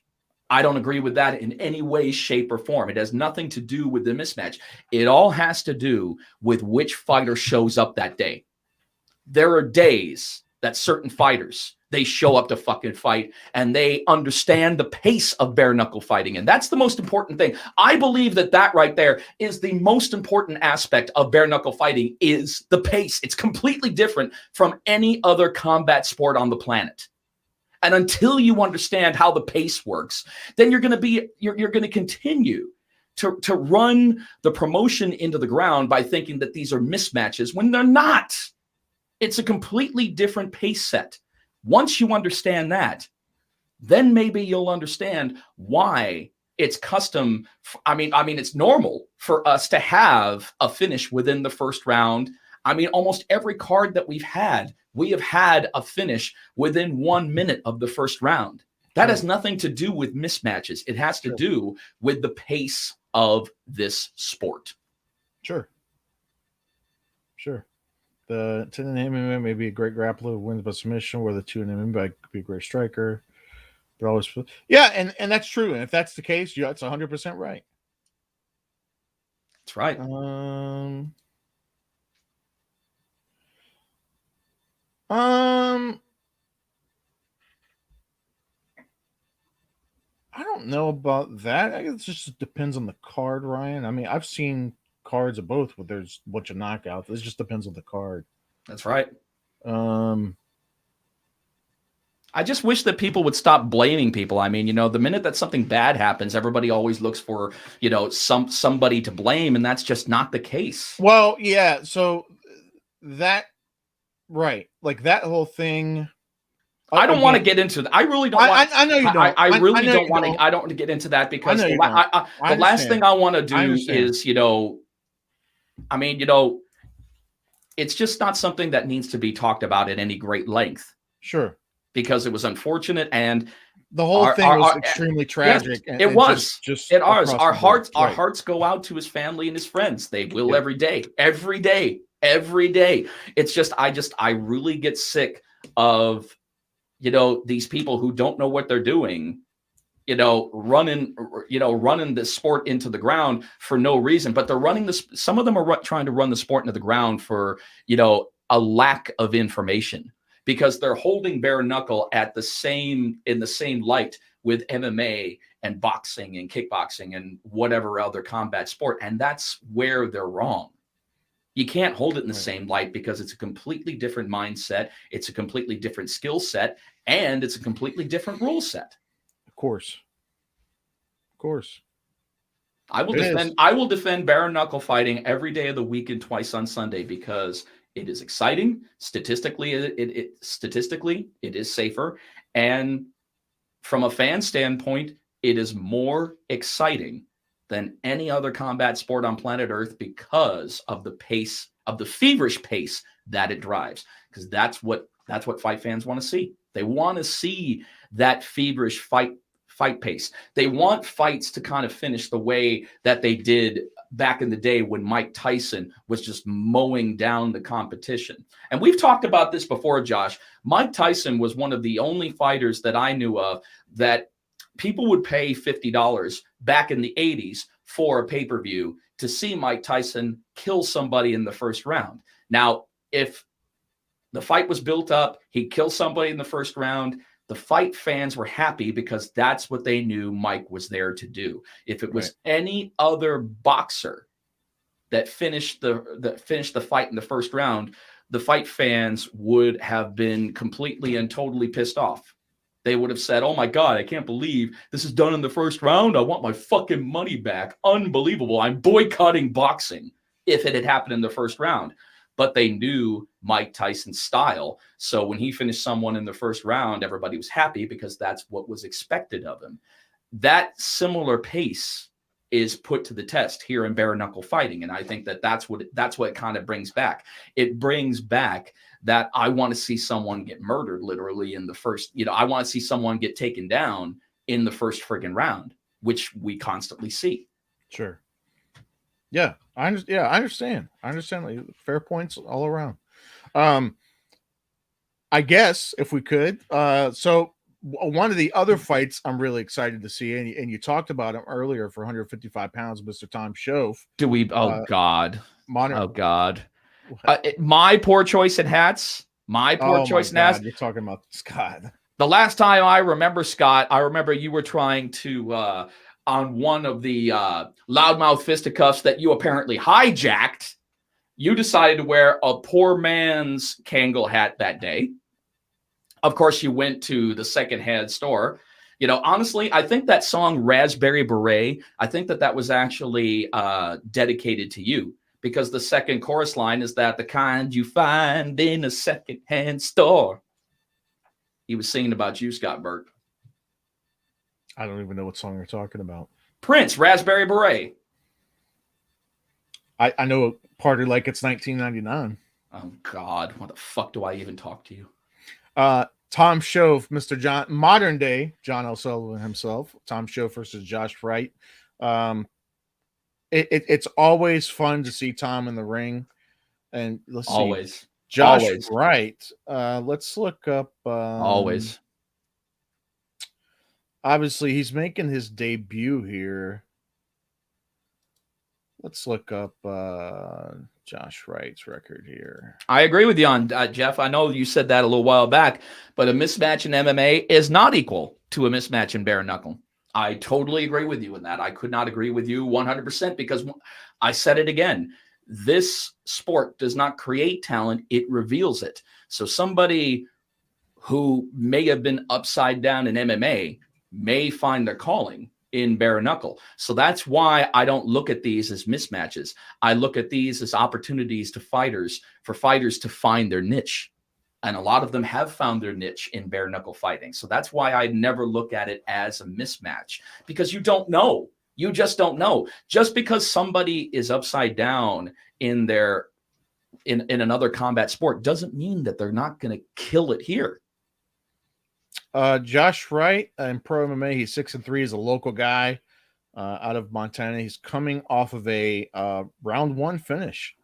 I don't agree with that in any way, shape, or form. It has nothing to do with the mismatch. It all has to do with which fighter shows up that day. There are days that certain fighters, they show up to fucking fight and they understand the pace of bare knuckle fighting. And that's the most important thing. I believe that right there is the most important aspect of bare knuckle fighting is the pace. It's completely different from any other combat sport on the planet. And until you understand how the pace works, then you're going to continue to run the promotion into the ground by thinking that these are mismatches when they're not. It's a completely different pace set. Once you understand that, then maybe you'll understand why it's custom. It's normal for us to have a finish within the first round. Almost every card that we have had a finish within 1 minute of the first round. That has nothing to do with mismatches. It has to do with the pace of this sport. Sure. The 10 in MMA may be a great grappler who wins by submission, where the 2 in MMA could be a great striker. But always, and that's true. And if that's the case, that's 100% right. That's right. I don't know about that. I guess it just depends on the card, Ryan. I've seen cards of both, but there's a bunch of knockouts. It just depends on the card. That's right. I just wish that people would stop blaming people. The minute that something bad happens, everybody always looks for, somebody to blame, and that's just not the case. Well, yeah. So that, right, like that whole thing. I don't want to get into that. I really don't. I know you don't. I really don't want to. I don't want to get into that because the last thing I want to do is, it's just not something that needs to be talked about at any great length. Sure. Because it was unfortunate and the whole thing was extremely tragic. Yes, it was. Our hearts go out to his family and his friends. They will every day. It's just I really get sick of these people who don't know what they're doing, running this sport into the ground for no reason. But they're running this. Some of them are trying to run the sport into the ground for, a lack of information, because they're holding bare knuckle in the same light with MMA and boxing and kickboxing and whatever other combat sport. And that's where they're wrong. You can't hold it in the same light because it's a completely different mindset. It's a completely different skill set, and it's a completely different rule set. Of course. I will defend bare knuckle fighting every day of the week and twice on Sunday because it is exciting. Statistically, it is safer, and from a fan standpoint, it is more exciting than any other combat sport on planet Earth because of the pace, of the feverish pace that it drives. Because that's what fight fans want to see. They want to see that feverish fight pace. They want fights to kind of finish the way that they did back in the day when Mike Tyson was just mowing down the competition. And we've talked about this before, Josh. Mike Tyson was one of the only fighters that I knew of that people would pay $50 back in the 80s for a pay-per-view to see Mike Tyson kill somebody in the first round. Now, if the fight was built up, he'd kill somebody in the first round, the fight fans were happy because that's what they knew Mike was there to do. If it was any other boxer that finished the fight in the first round, the fight fans would have been completely and totally pissed off. They would have said, "Oh my God, I can't believe this is done in the first round. I want my fucking money back. Unbelievable. I'm boycotting boxing," if it had happened in the first round. But they knew Mike Tyson's style. So when he finished someone in the first round, everybody was happy because that's what was expected of him. That similar pace is put to the test here in bare knuckle fighting. And I think that's what it kind of brings back. It brings back that I want to see someone get murdered literally in the first, I want to see someone get taken down in the first friggin' round, which we constantly see. Sure. Yeah, I understand. I understand. Like, fair points all around. I guess if we could. So one of the other fights I'm really excited to see, and you talked about him earlier for 155 pounds, Mr. Tom Shoaf. Do we? Oh God. Modern. Oh God. My poor choice in hats. My poor choice in hats. You're talking about Scott. The last time I remember, Scott, I remember you were trying to. On one of the Loudmouth fisticuffs that you apparently hijacked, you decided to wear a poor man's Kangol hat that day. Of course, you went to the secondhand store. Honestly, I think that song Raspberry Beret, I think that was actually dedicated to you, because the second chorus line is that the kind you find in a secondhand store. He was singing about you, Scott Burke. I don't even know what song you're talking about. Prince, Raspberry Beret. I know a party like it's 1999. Oh, God. What the fuck do I even talk to you? Tom Shoaf, Mr. John, modern day John L. Sullivan himself. Tom Shoaf versus Josh Wright. It's always fun to see Tom in the ring. And let's see. Always. Josh Wright. Let's look up. Always. Obviously, he's making his debut here. Let's look up Josh Wright's record here. I agree with you on Jeff. I know you said that a little while back, but a mismatch in MMA is not equal to a mismatch in bare knuckle. I totally agree with you in that. I could not agree with you 100% because I said it again. This sport does not create talent. It reveals it. So somebody who may have been upside down in MMA may find their calling in bare knuckle. So that's why I don't look at these as mismatches. I look at these as opportunities for fighters to find their niche. And a lot of them have found their niche in bare knuckle fighting. So that's why I never look at it as a mismatch, because you don't know. You just don't know. Just because somebody is upside down in another combat sport doesn't mean that they're not going to kill it here. Josh Wright in pro MMA, he's 6-3. He's a local guy out of Montana. He's coming off of a round one finish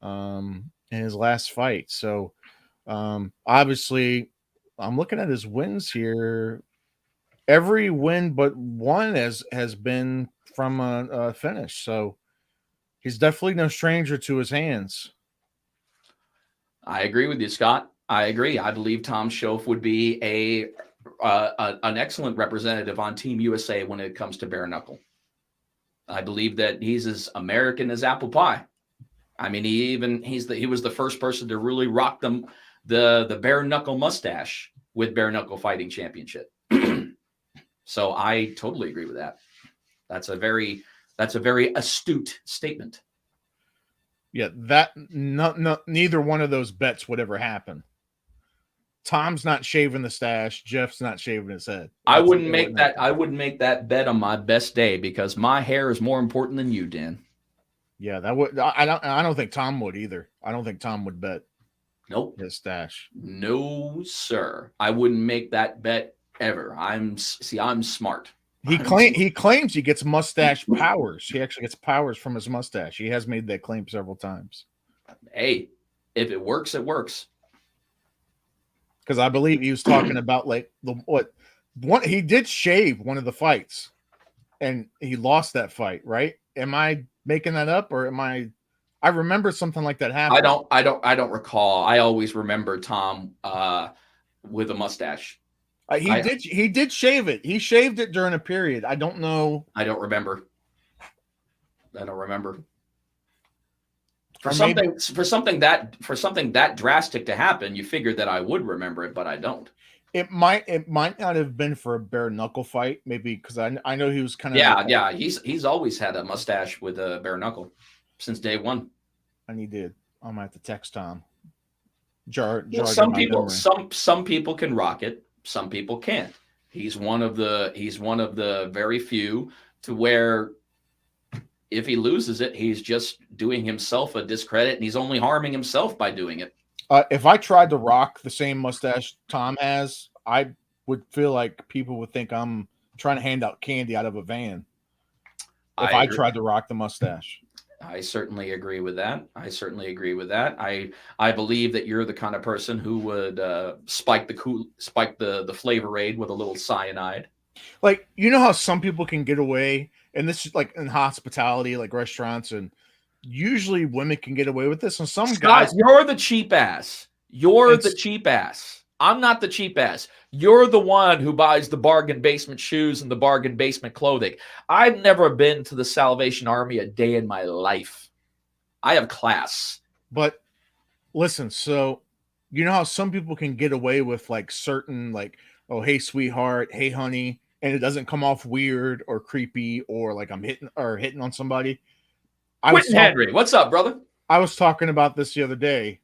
in his last fight. So obviously, I'm looking at his wins here. Every win but one has been from a finish. So he's definitely no stranger to his hands. I agree with you, Scott. I agree. I believe Tom Shoaf would be an excellent representative on Team USA when it comes to bare knuckle. I believe that he's as American as apple pie. I mean, he was the first person to really rock the bare knuckle mustache with bare knuckle fighting championship. So I totally agree with that. That's a very astute statement. Yeah, that neither one of those bets would ever happen. Tom's not shaving the stash. Jeff's not shaving his head. I wouldn't make that bet on my best day because my hair is more important than you, Dan. Yeah, that would. I don't think Tom would either. I don't think Tom would bet. Nope. His stash. No, sir. I wouldn't make that bet ever. I'm smart. He claims he gets mustache powers. He actually gets powers from his mustache. He has made that claim several times. Hey, if it works, it works. Because I believe he was talking about like he did shave one of the fights, and he lost that fight. Right? Am I making that up, or am I? I remember something like that happened. I don't recall. I always remember Tom with a mustache. He did shave it. He shaved it during a period. I don't know. I don't remember. For something that drastic to happen, you figured that I would remember it, but I don't. It might not have been for a bare knuckle fight, maybe because I know he was kind of yeah. He's always had a mustache with a bare knuckle since day one. And he did. I'm gonna have to text Tom. Some people can rock it. Some people can't. He's one of the very few to where if he loses it, he's just doing himself a discredit, and he's only harming himself by doing it. If I tried to rock the same mustache Tom has, I would feel like people would think I'm trying to hand out candy out of a van. If I tried to rock the mustache. I certainly agree with that. I believe that you're the kind of person who would spike the flavor aid with a little cyanide. Like, you know how some people can get away, and this is like in hospitality, like restaurants, and usually women can get away with this. And some guys, you're the cheap ass. The cheap ass. I'm not the cheap ass. You're the one who buys the bargain basement shoes and the bargain basement clothing. I've never been to the Salvation Army a day in my life. I have class. But listen, so you know how some people can get away with like certain like, oh, hey, sweetheart, hey, honey, and it doesn't come off weird or creepy or like I'm hitting on somebody. Quentin Henry, what's up, brother? I was talking about this the other day.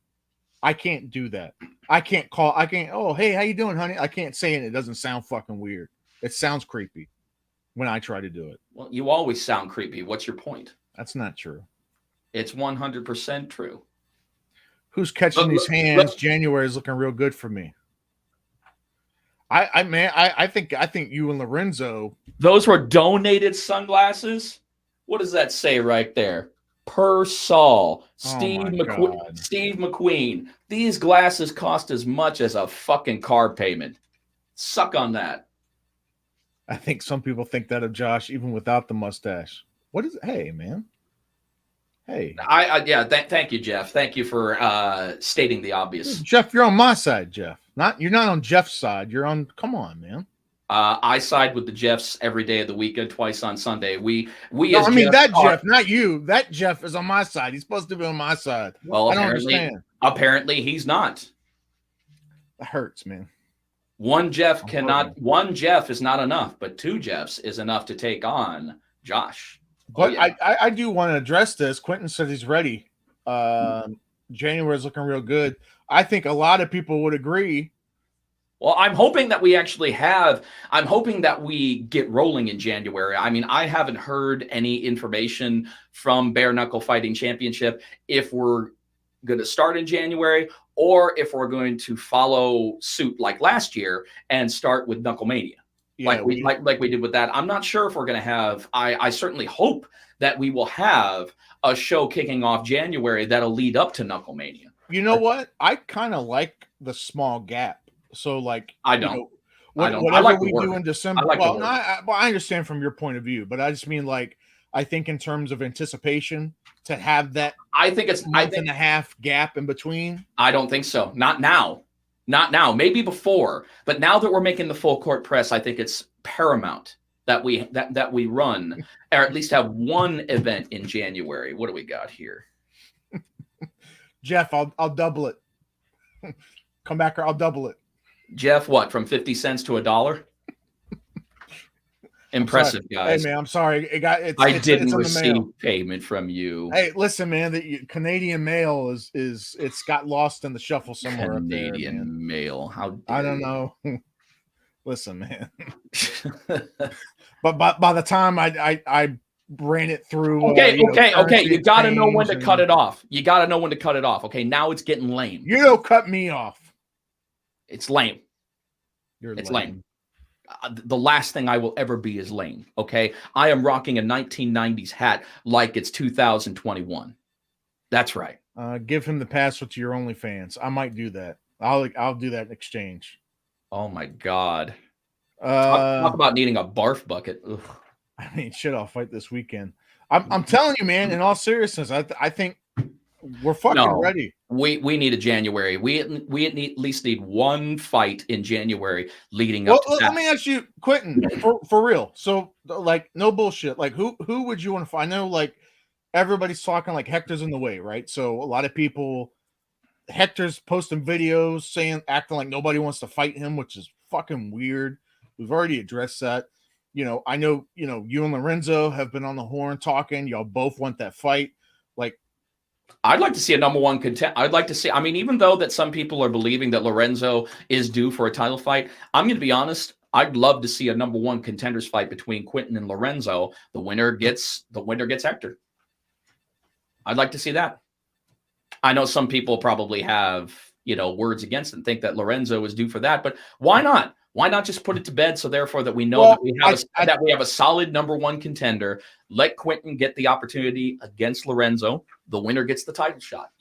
I can't do that. Oh, hey, how you doing, honey? I can't say it. It doesn't sound fucking weird. It sounds creepy when I try to do it. Well, you always sound creepy. What's your point? That's not true. It's 100% true. Who's catching these hands? January is looking real good for me. I think you and Lorenzo. Those were donated sunglasses. What does that say right there? Per Saul, Steve McQueen. These glasses cost as much as a fucking car payment. Suck on that. I think some people think that of Josh even without the mustache. What is it? Hey, man. Hey. Thank you, Jeff. Thank you for stating the obvious. Jeff, you're on my side, Jeff. You're not on Jeff's side. You're on. Come on, man. I side with the Jeffs every day of the weekend, twice on Sunday. Jeff, not you. That Jeff is on my side. He's supposed to be on my side. Well, I don't understand. Apparently, he's not. That hurts, man. One Jeff is not enough, but two Jeffs is enough to take on Josh. But I do want to address this. Quentin said he's ready. January is looking real good. I think a lot of people would agree. Well, I'm hoping that we get rolling in January. I mean, I haven't heard any information from Bare Knuckle Fighting Championship if we're going to start in January or if we're going to follow suit like last year and start with Knucklemania. Yeah, like we did with that. I'm not sure if we're going to have, I certainly hope that we will have a show kicking off January that'll lead up to Knucklemania. You know what? I kind of like the small gap. So, like, I don't. Whatever we do in December. I understand from your point of view, but I just mean, like, I think in terms of anticipation to have that. I think it's month and a half gap in between. I don't think so. Not now. Maybe before, but now that we're making the full court press, I think it's paramount that we run or at least have one event in January. What do we got here? Jeff, I'll double it. Come back or I'll double it. Jeff, what, from 50 cents to $1? Impressive, guys. Hey man, I'm sorry. I didn't it's in the receive mail. payment from you. Hey, listen, man. The Canadian mail is it's got lost in the shuffle somewhere up there, man. Canadian mail. How dare I don't you. know. Listen, man. But by the time I ran it through, okay. currency You got to know when to exchange cut it off. You got to know when to cut it off. Okay, now it's getting lame. You don't cut me off. It's lame. It's lame. The last thing I will ever be is lame. Okay, I am rocking a 1990s hat like it's 2021. That's right. Give him the password to your OnlyFans. I might do that. I'll do that in exchange. Oh my god. Talk about needing a barf bucket. Ugh. I mean, shit, I'll fight this weekend. I'm telling you, man, in all seriousness, I think we're fucking ready. We need a January. We at least need one fight in January leading up to that. Let me ask you, Quentin, for real. So, like, no bullshit. Like, who would you want to fight? I know, like, everybody's talking like Hector's in the way, right? So a lot of people, Hector's posting videos acting like nobody wants to fight him, which is fucking weird. We've already addressed that. I know, you and Lorenzo have been on the horn talking. Y'all both want that fight. Like, I'd like to see a number one contender. I'd like to see, I mean, even though that some people are believing that Lorenzo is due for a title fight, I'm going to be honest. I'd love to see a number one contenders fight between Quentin and Lorenzo. The winner gets Hector. I'd like to see that. I know some people probably have, words against it and think that Lorenzo is due for that, but why not? Why not just put it to bed so therefore that we know that we have a solid number one contender? Let Quentin get the opportunity against Lorenzo. The winner gets the title shot.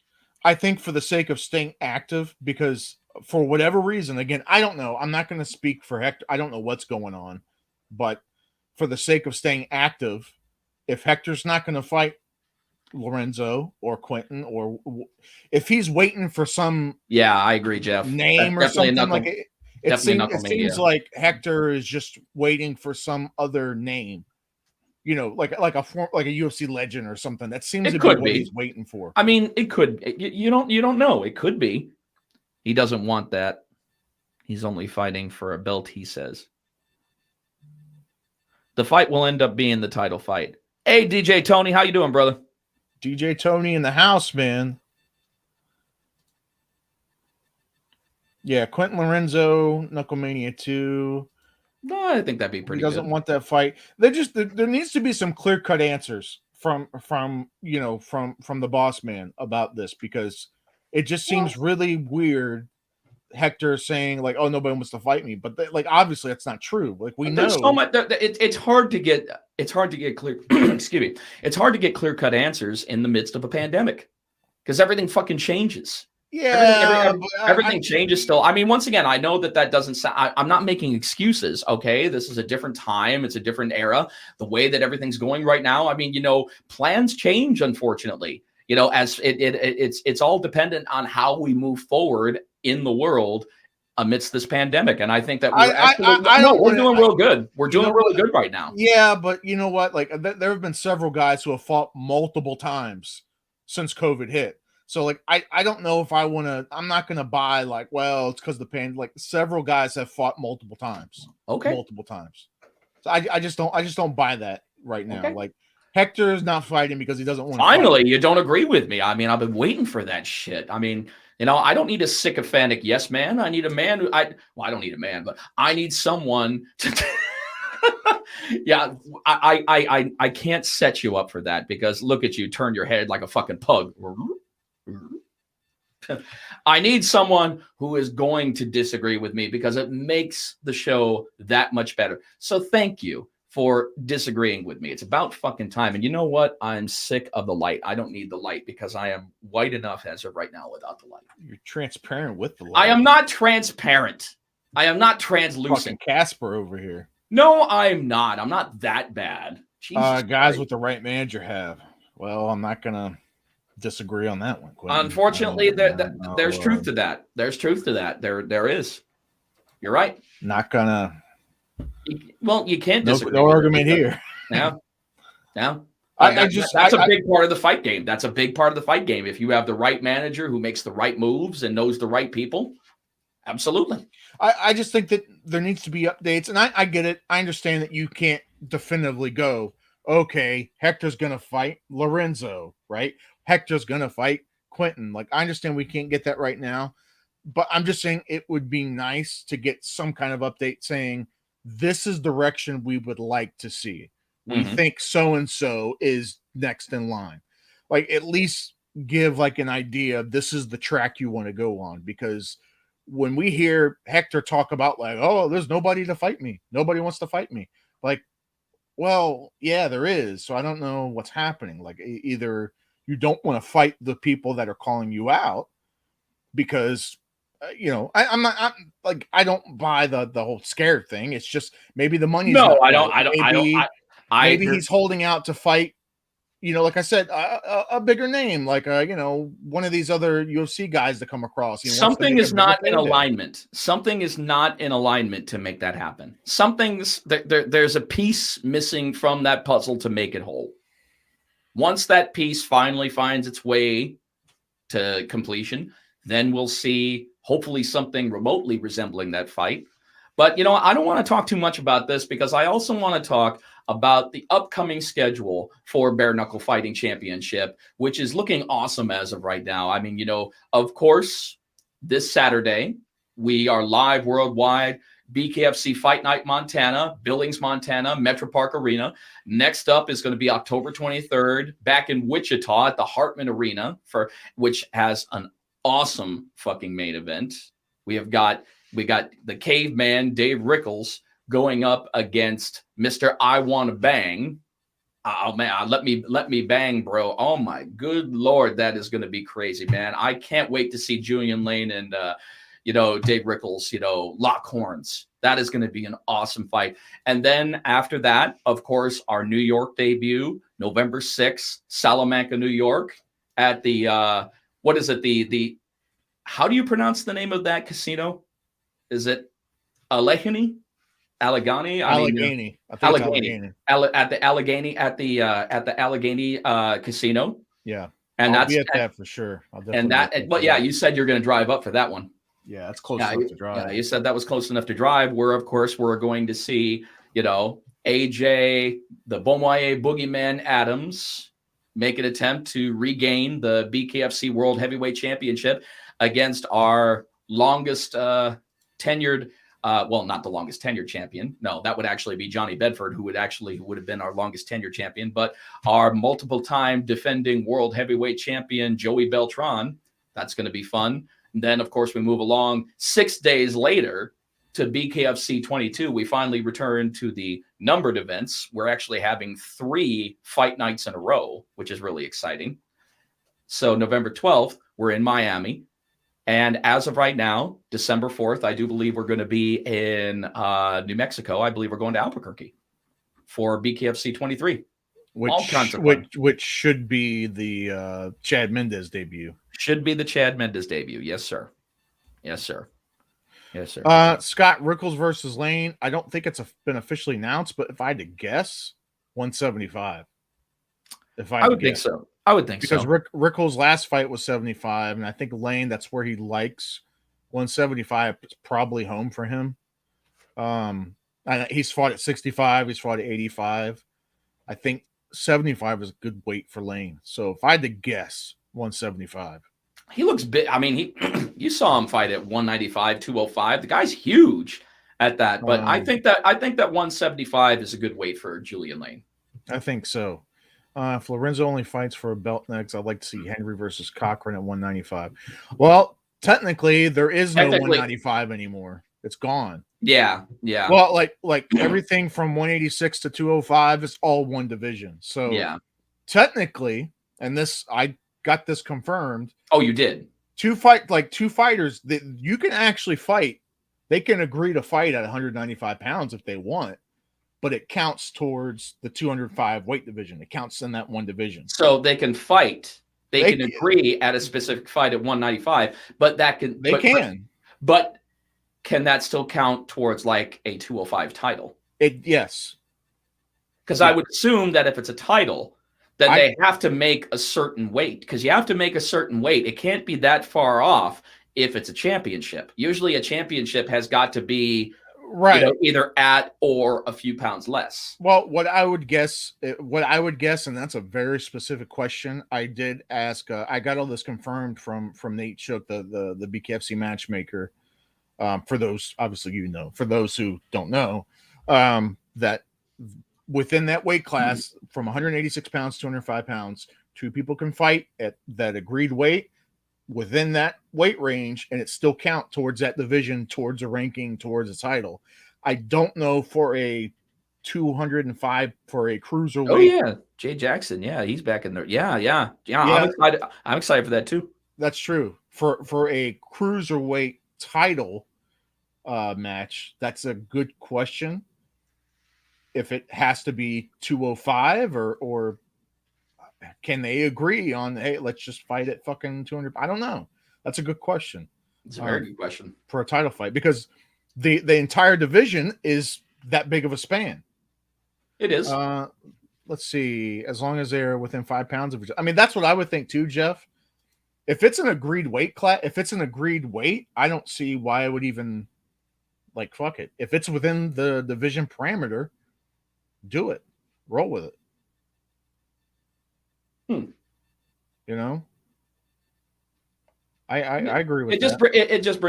I think for the sake of staying active, because for whatever reason, again, I don't know. I'm not going to speak for Hector. I don't know what's going on, but for the sake of staying active, if Hector's not going to fight Lorenzo or Quentin, or if he's waiting for some, I agree, Jeff, name or something like it. It seems like Hector is just waiting for some other name, like a UFC legend or something. That seems to be what he's waiting for. I mean, it could. You don't know. It could be. He doesn't want that. He's only fighting for a belt, he says. The fight will end up being the title fight. Hey, DJ Tony, how you doing, brother? DJ Tony in the house, man. Yeah, Quentin Lorenzo, Knucklemania 2. No, I think that'd be pretty good. He doesn't want that fight. There needs to be some clear-cut answers from the boss man about this, because it just seems really weird. Hector saying like, "Oh, nobody wants to fight me," but obviously that's not true. Like, we know so much. It's hard to get clear. Excuse me. It's hard to get clear-cut answers in the midst of a pandemic, because everything fucking changes. Yeah, everything changes still. I mean, once again, I know that doesn't sound. I'm not making excuses. Okay, this is a different time. It's a different era. The way that everything's going right now. I mean, plans change, unfortunately. As it's all dependent on how we move forward in the world amidst this pandemic. And I think that we're doing real good. We're doing really good right now. Yeah, but you know what? Like, there have been several guys who have fought multiple times since COVID hit. So, like, I don't know if I want to. I'm not going to buy like, well, it's because the pandemic. Like, several guys have fought multiple times. Okay, multiple times. So I just don't buy that right now. Okay. Like, Hector is not fighting because he doesn't want to. Finally, you don't agree with me. I mean, I've been waiting for that shit. I mean, I don't need a sycophantic yes man. I need a man who I don't need a man, but I need someone to. Yeah, I can't set you up for that, because look at you, turn your head like a fucking pug. I need someone who is going to disagree with me, because it makes the show that much better. So thank you for disagreeing with me. It's about fucking time. And you know what? I'm sick of the light. I don't need the light, because I am white enough as of right now without the light. You're transparent with the light. I am not transparent. I am not translucent. Fucking Casper over here. No, I'm not. I'm not that bad. Guys with the right manager have. Well, I'm not going to disagree on that one. Quentin. Unfortunately, there's truth to that. There's truth to that. There is. You're right. Not gonna. Well, you can't disagree. No argument here. Yeah. That's a big part of the fight game. That's a big part of the fight game. If you have the right manager who makes the right moves and knows the right people, absolutely. I just think that there needs to be updates, and I get it. I understand that you can't definitively go, okay, Hector's going to fight Lorenzo, right? Hector's going to fight Quentin. Like, I understand we can't get that right now, but I'm just saying it would be nice to get some kind of update saying this is direction we would like to see. We think so-and-so is next in line. Like, at least give like an idea of this is the track you want to go on, because when we hear Hector talk about like, oh, there's nobody to fight me, nobody wants to fight me, like, well, yeah, there is. So I don't know what's happening. Like, either you don't want to fight the people that are calling you out because I'm like, I don't buy the whole scared thing. It's just maybe the money's no, not I don't, right. I don't. Maybe he's holding out to fight, like I said, a bigger name, like one of these other UFC guys to come across. Something is not in alignment. Something is not in alignment to make that happen. There's a piece missing from that puzzle to make it whole. Once that piece finally finds its way to completion, then we'll see hopefully something remotely resembling that fight. But, I don't want to talk too much about this because I also want to talk about the upcoming schedule for Bare Knuckle Fighting Championship, which is looking awesome as of right now. I mean, of course, this Saturday, we are live worldwide. BKFC Fight Night, Montana, Billings, Montana, Metro Park Arena. Next up is going to be October 23rd back in Wichita at the Hartman Arena, which has an awesome fucking main event. We got the caveman, Dave Rickles, going up against Mr. I Want to Bang. Oh man, let me bang, bro. Oh my good Lord, that is going to be crazy, man. I can't wait to see Julian Lane and Dave Rickles, lock horns. That is going to be an awesome fight. And then after that, of course, our New York debut, November 6th, Salamanca, New York, at the what is it? The how do you pronounce the name of that casino? Is it Allegheny? Allegheny? Allegheny. Allegheny. At the Allegheny casino. Yeah. And I'll be at that for sure. You said you're going to drive up for that one. Yeah, that's close enough to drive. Yeah, you said that was close enough to drive. We're going to see, AJ, the Beaumoyer Boogeyman Adams, make an attempt to regain the BKFC World Heavyweight Championship against our longest tenured, not the longest tenured champion. No, that would actually be Johnny Bedford, who would have been our longest tenured champion, but our multiple time defending world heavyweight champion, Joey Beltran. That's going to be fun. And then, of course, we move along 6 days later to BKFC 22. We finally return to the numbered events. We're actually having 3 fight nights in a row, which is really exciting. So November 12th, we're in Miami. And as of right now, December 4th, I do believe we're going to be in New Mexico. I believe we're going to Albuquerque for BKFC 23. Which should be the Chad Mendez debut. Should be the Chad Mendez debut. Yes, sir. Yes, sir. Yes, sir. Scott Rickles versus Lane. I don't think it's been officially announced, but if I had to guess, 175. I would think so. Because Rickles' last fight was 75, and I think Lane, that's where he likes 175. It's probably home for him. He's fought at 65. He's fought at 85. I think 75 is a good weight for Lane. So if I had to guess, 175. He looks big. I mean, you saw him fight at 195, 205. The guy's huge at that. But I think that 175 is a good weight for Julian Lane. I think so. If Lorenzo only fights for a belt next, I'd like to see Henry versus Cochran at 195. Well, technically, there is no 195 anymore. It's gone. Yeah, yeah. Well, like everything from 186 to 205 is all one division. So yeah, technically, and this I got this confirmed. Oh, you did? Two fighters that you can actually fight. They can agree to fight at 195 pounds if they want, but it counts towards the 205 weight division. It counts in that one division. So they can fight. They can agree at a specific fight at 195, but But can that still count towards like a 205 title? Yes. Because I would assume that if it's a title, then they have to make a certain weight. Because you have to make a certain weight. It can't be that far off if it's a championship. Usually a championship has got to be Right. Either at or a few pounds less. Well, what I would guess, and that's a very specific question. I did ask. I got all this confirmed from Nate Shook, the BKFC matchmaker. For those, obviously, for those who don't know, that within that weight class, from 186 pounds to 205 pounds, 2 people can fight at that agreed weight within that weight range, and it still count towards that division, towards a ranking, towards a title. I don't know for a 205 for a cruiserweight. Oh yeah, Jay Jackson. Yeah, he's back in there. Yeah. I'm excited. I'm excited for that too. That's true. For a cruiserweight title match, that's a good question. If it has to be 205 or can they agree on, hey, let's just fight at fucking 200? I don't know. That's a good question. It's a very good question for a title fight, because the entire division is that big of a span. It is. Let's see. As long as they're within 5 pounds of each other. I mean, that's what I would think too, Jeff. If it's an agreed weight class, if it's an agreed weight, I don't see why I would even fuck it. If it's within the division parameter, do it. Roll with it. I agree with that. It just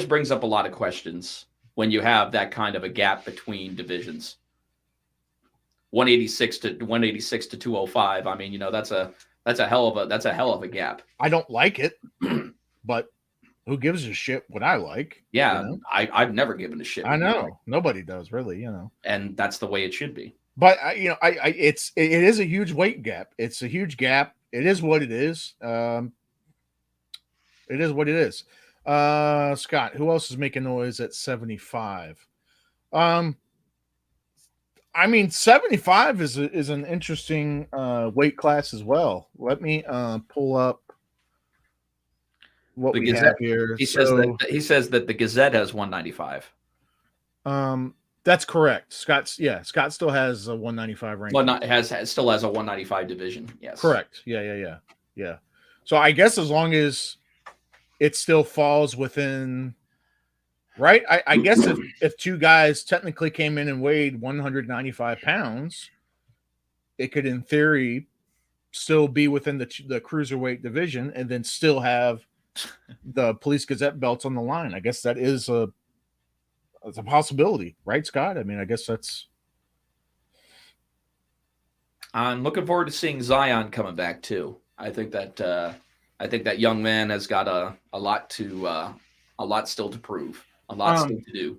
brings up a lot of questions when you have that kind of a gap between divisions. 186 to 205. I mean, that's a hell of a gap. I don't like it, but who gives a shit what I like? Yeah, I've never given a shit. I know. Nobody does, really, And that's the way it should be. But it is a huge weight gap. It's a huge gap. It is what it is. It is what it is. Scott, who else is making noise at 75? I mean, 75 is an interesting weight class as well. Let me pull up what we have here. He says that the Gazette has 195. That's correct. Scott still has a 195 rank. Well, still has a 195 division. Yes. Correct. Yeah. So I guess as long as it still falls within, right? I guess if 2 guys technically came in and weighed 195 pounds, it could, in theory, still be within the cruiserweight division and then still have the Police Gazette belts on the line. I guess that is a possibility, right, Scott? I mean, I guess that's. I'm looking forward to seeing Zion coming back too. I think that young man has got a lot still to prove, a lot still to do.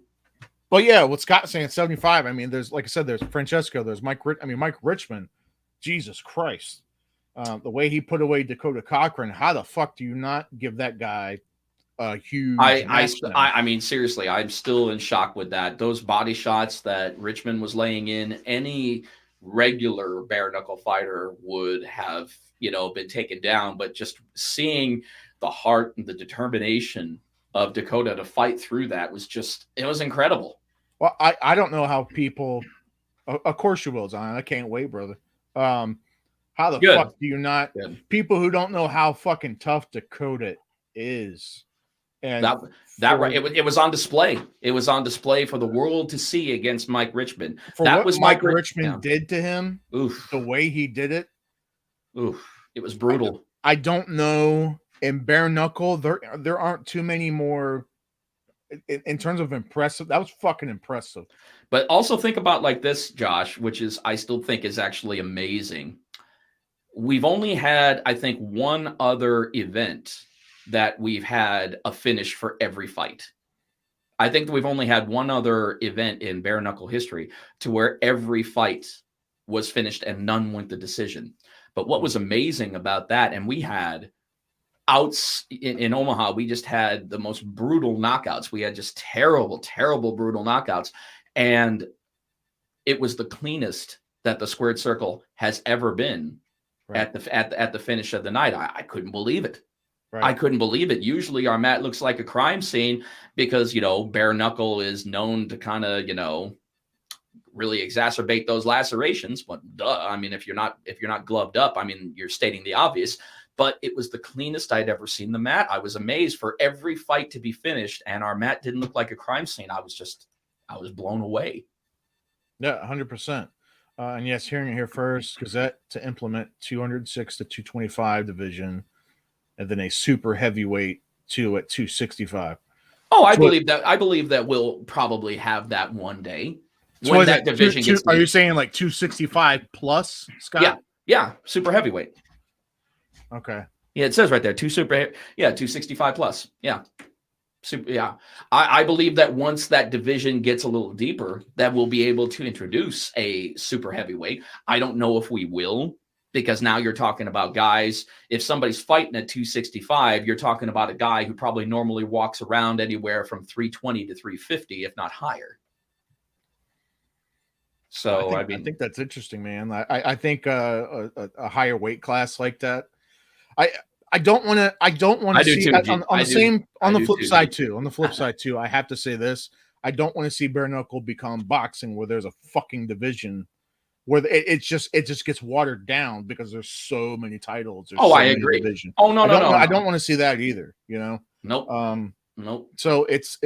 Well, yeah, what Scott's saying, 75. I mean, there's, like I said, there's Francesco, there's Mike Richmond. Jesus Christ, the way he put away Dakota Cochran. How the fuck do you not give that guy a huge? I mean, seriously, I'm still in shock with that. Those body shots that Richmond was laying in, any regular bare knuckle fighter would have, been taken down. But just seeing the heart and the determination of Dakota to fight through that it was incredible. Well, I don't know how people, of course you will, Zion. I can't wait, brother. How the fuck do you not? People who don't know how fucking tough Dakota is. And it was on display. It was on display for the world to see against Mike Richmond. For that was Mike Richmond did to him. Oof. The way he did it. Oof. It was brutal. I don't know. In bare knuckle, there aren't too many more in terms of impressive. That was fucking impressive. But also think about like this, Josh, which is I still think is actually amazing. We've only had, I think, one other event that we've had a finish for every fight. I think that we've only had one other event in bare knuckle history to where every fight was finished and none went to decision. But what was amazing about that, and we had outs in Omaha, we just had the most brutal knockouts. We had just terrible, terrible, brutal knockouts. And it was the cleanest that the squared circle has ever been at the finish of the night. I couldn't believe it. Right. I couldn't believe it. Usually our mat looks like a crime scene because, bare knuckle is known to kind of, really exacerbate those lacerations. But duh, I mean, if you're not gloved up, I mean, you're stating the obvious. But it was the cleanest I'd ever seen the mat. I was amazed for every fight to be finished, and our mat didn't look like a crime scene. I I was blown away. Yeah, 100%. And yes, hearing it here first, Gazette to implement 206 to 225 division, and then a super heavyweight too at 265. Oh, I believe that we'll probably have that one day when that division gets. Are you saying like 265 plus, Scott? Yeah, super heavyweight. Okay. Yeah, it says right there, 265 plus. Yeah. Super, yeah. I believe that once that division gets a little deeper, that we'll be able to introduce a super heavyweight. I don't know if we will, because now you're talking about guys. If somebody's fighting at 265, you're talking about a guy who probably normally walks around anywhere from 320 to 350, if not higher. So I think that's interesting, man. I think a higher weight class like that. I don't want to see on the flip side too. On the flip side too, I have to say this. I don't want to see bare knuckle become boxing where there's a fucking division where it just gets watered down because there's so many titles. I agree. Division. Oh no, I don't want to see that either. You know. Nope. Nope. So it's.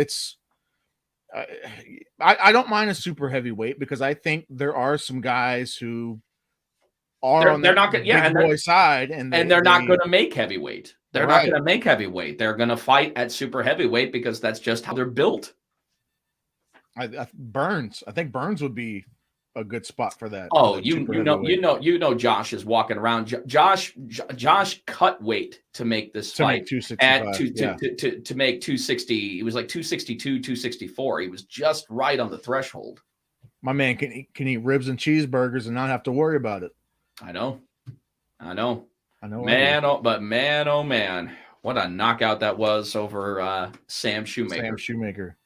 I don't mind a super heavyweight because I think there are some guys who are they're not going boy side and they're not going to make heavyweight. They're not going to make heavyweight. They're going to fight at super heavyweight because that's just how they're built. Burns. I think Burns would be a good spot for that. Oh, you know, Josh is walking around. Josh cut weight to make this fight at to make 260. He was like 262, 264. He was just right on the threshold. My man can eat ribs and cheeseburgers and not have to worry about it. I know. Man, oh man, what a knockout that was over Sam Shoemaker.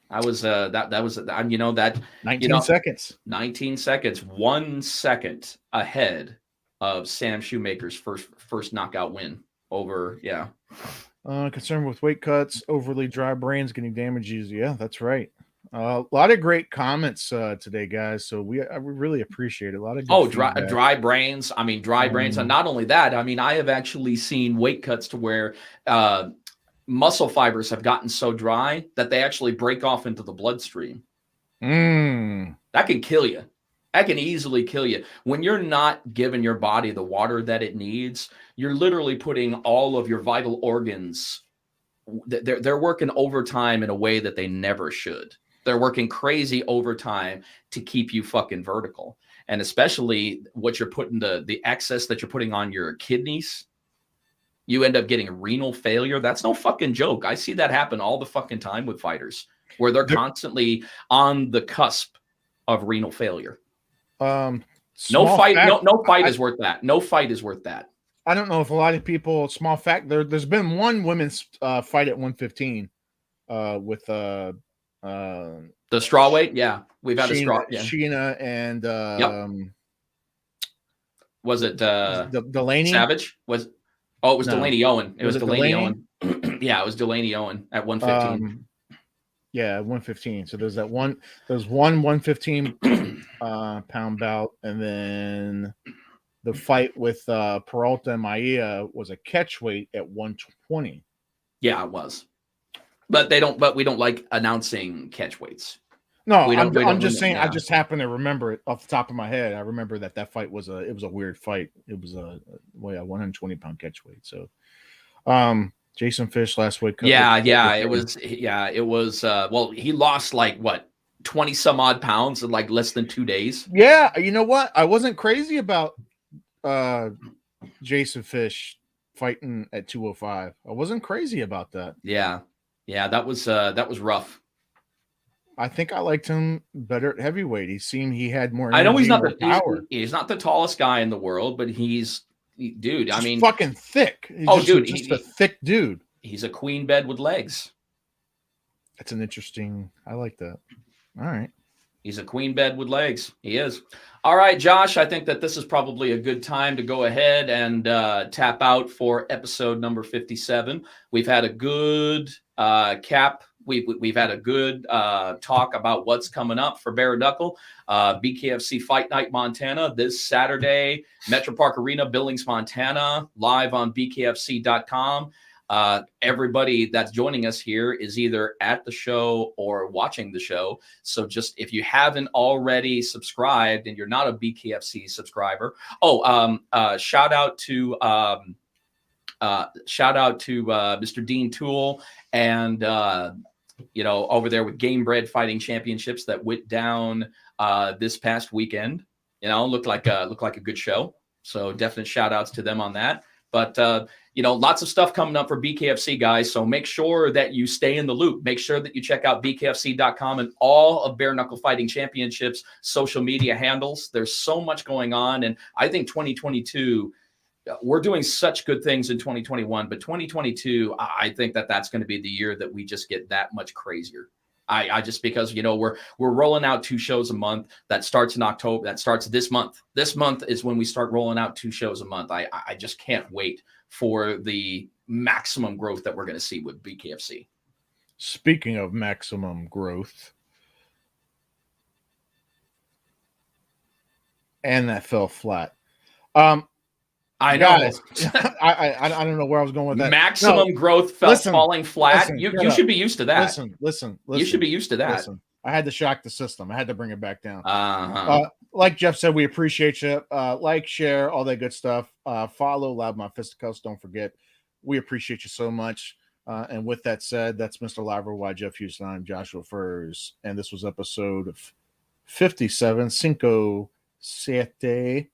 I was that was 19 seconds. 19 seconds, 1 second ahead of Sam Shoemaker's first knockout win over. Yeah. Concerned with weight cuts, overly dry brains getting damages. Yeah, that's right. A lot of great comments today, guys. So we really appreciate it. A lot of dry brains. I mean, dry brains, and not only that. I mean, I have actually seen weight cuts to where muscle fibers have gotten so dry that they actually break off into the bloodstream. That can kill you. That can easily kill you. When you're not giving your body the water that it needs, you're literally putting all of your vital organs. They're working overtime in a way that they never should. They're working crazy overtime to keep you fucking vertical. And especially what you're putting, the excess that you're putting on your kidneys, you end up getting renal failure. That's no fucking joke. I see that happen all the fucking time with fighters where they're constantly on the cusp of renal failure. No fight is worth that. No fight is worth that. I don't know if a lot of people, small fact, there's been one women's fight at 115 with the straw weight. Yeah, we've had a straw. Yeah. Sheena and was it Delaney Savage? It was Delaney Owen. It was Delaney Owen. Yeah, it was Delaney Owen at 115. Yeah, 115. So there's one 115 pound bout, and then the fight with Peralta and Maia was a catch weight at 120. Yeah, it was. But we don't like announcing catch weights. No, I'm just saying. Yeah. I just happen to remember it off the top of my head. I remember that fight was a weird fight. It was a 120 pound catch weight. So, Jason Fish last week. It was. Well, he lost like 20 some odd pounds in like less than 2 days. Yeah, you know what? I wasn't crazy about Jason Fish fighting at 205. I wasn't crazy about that. Yeah, that was rough. I think I liked him better at heavyweight. He had more energy. I know he's not power. He's not the tallest guy in the world, but dude. I mean, fucking thick. He's a thick dude. He's a queen bed with legs. That's an interesting. I like that. All right. He's a queen bed with legs. He is. All right, Josh, I think that this is probably a good time to go ahead and tap out for episode number 57. We've had a good cap. We've had a good talk about what's coming up for Bare Knuckle. BKFC Fight Night, Montana, this Saturday, Metro Park Arena, Billings, Montana, live on BKFC.com. Everybody that's joining us here is either at the show or watching the show. So just if you haven't already subscribed and you're not a BKFC subscriber, shout out to Mr. Dean Toole and over there with Game Bread Fighting Championships that went down this past weekend. Looked like a good show. So definite shout outs to them on that. But lots of stuff coming up for BKFC, guys. So make sure that you stay in the loop. Make sure that you check out bkfc.com and all of Bare Knuckle Fighting Championships social media handles. There's so much going on, and I think 2022. We're doing such good things in 2021, but 2022, I think that's going to be the year that we just get that much crazier. I just because we're rolling out 2 shows a month. That starts in October. That starts this month. This month is when we start rolling out 2 shows a month. I just can't wait for the maximum growth that we're going to see with BKFC. Speaking of maximum growth, and that fell flat. I know. Guys, I don't know where I was going with that. Maximum growth falling flat. You should be used to that. Listen. You should be used to that. Listen, I had to shock the system. I had to bring it back down. Like Jeff said, we appreciate you. Like, share, all that good stuff. Follow Loudmouth Fisticuffs. Don't forget. We appreciate you so much. And with that said, that's Mr. Liver, Y. Jeff Houston. I'm Joshua Furs. And this was episode 57, Cinco Siete.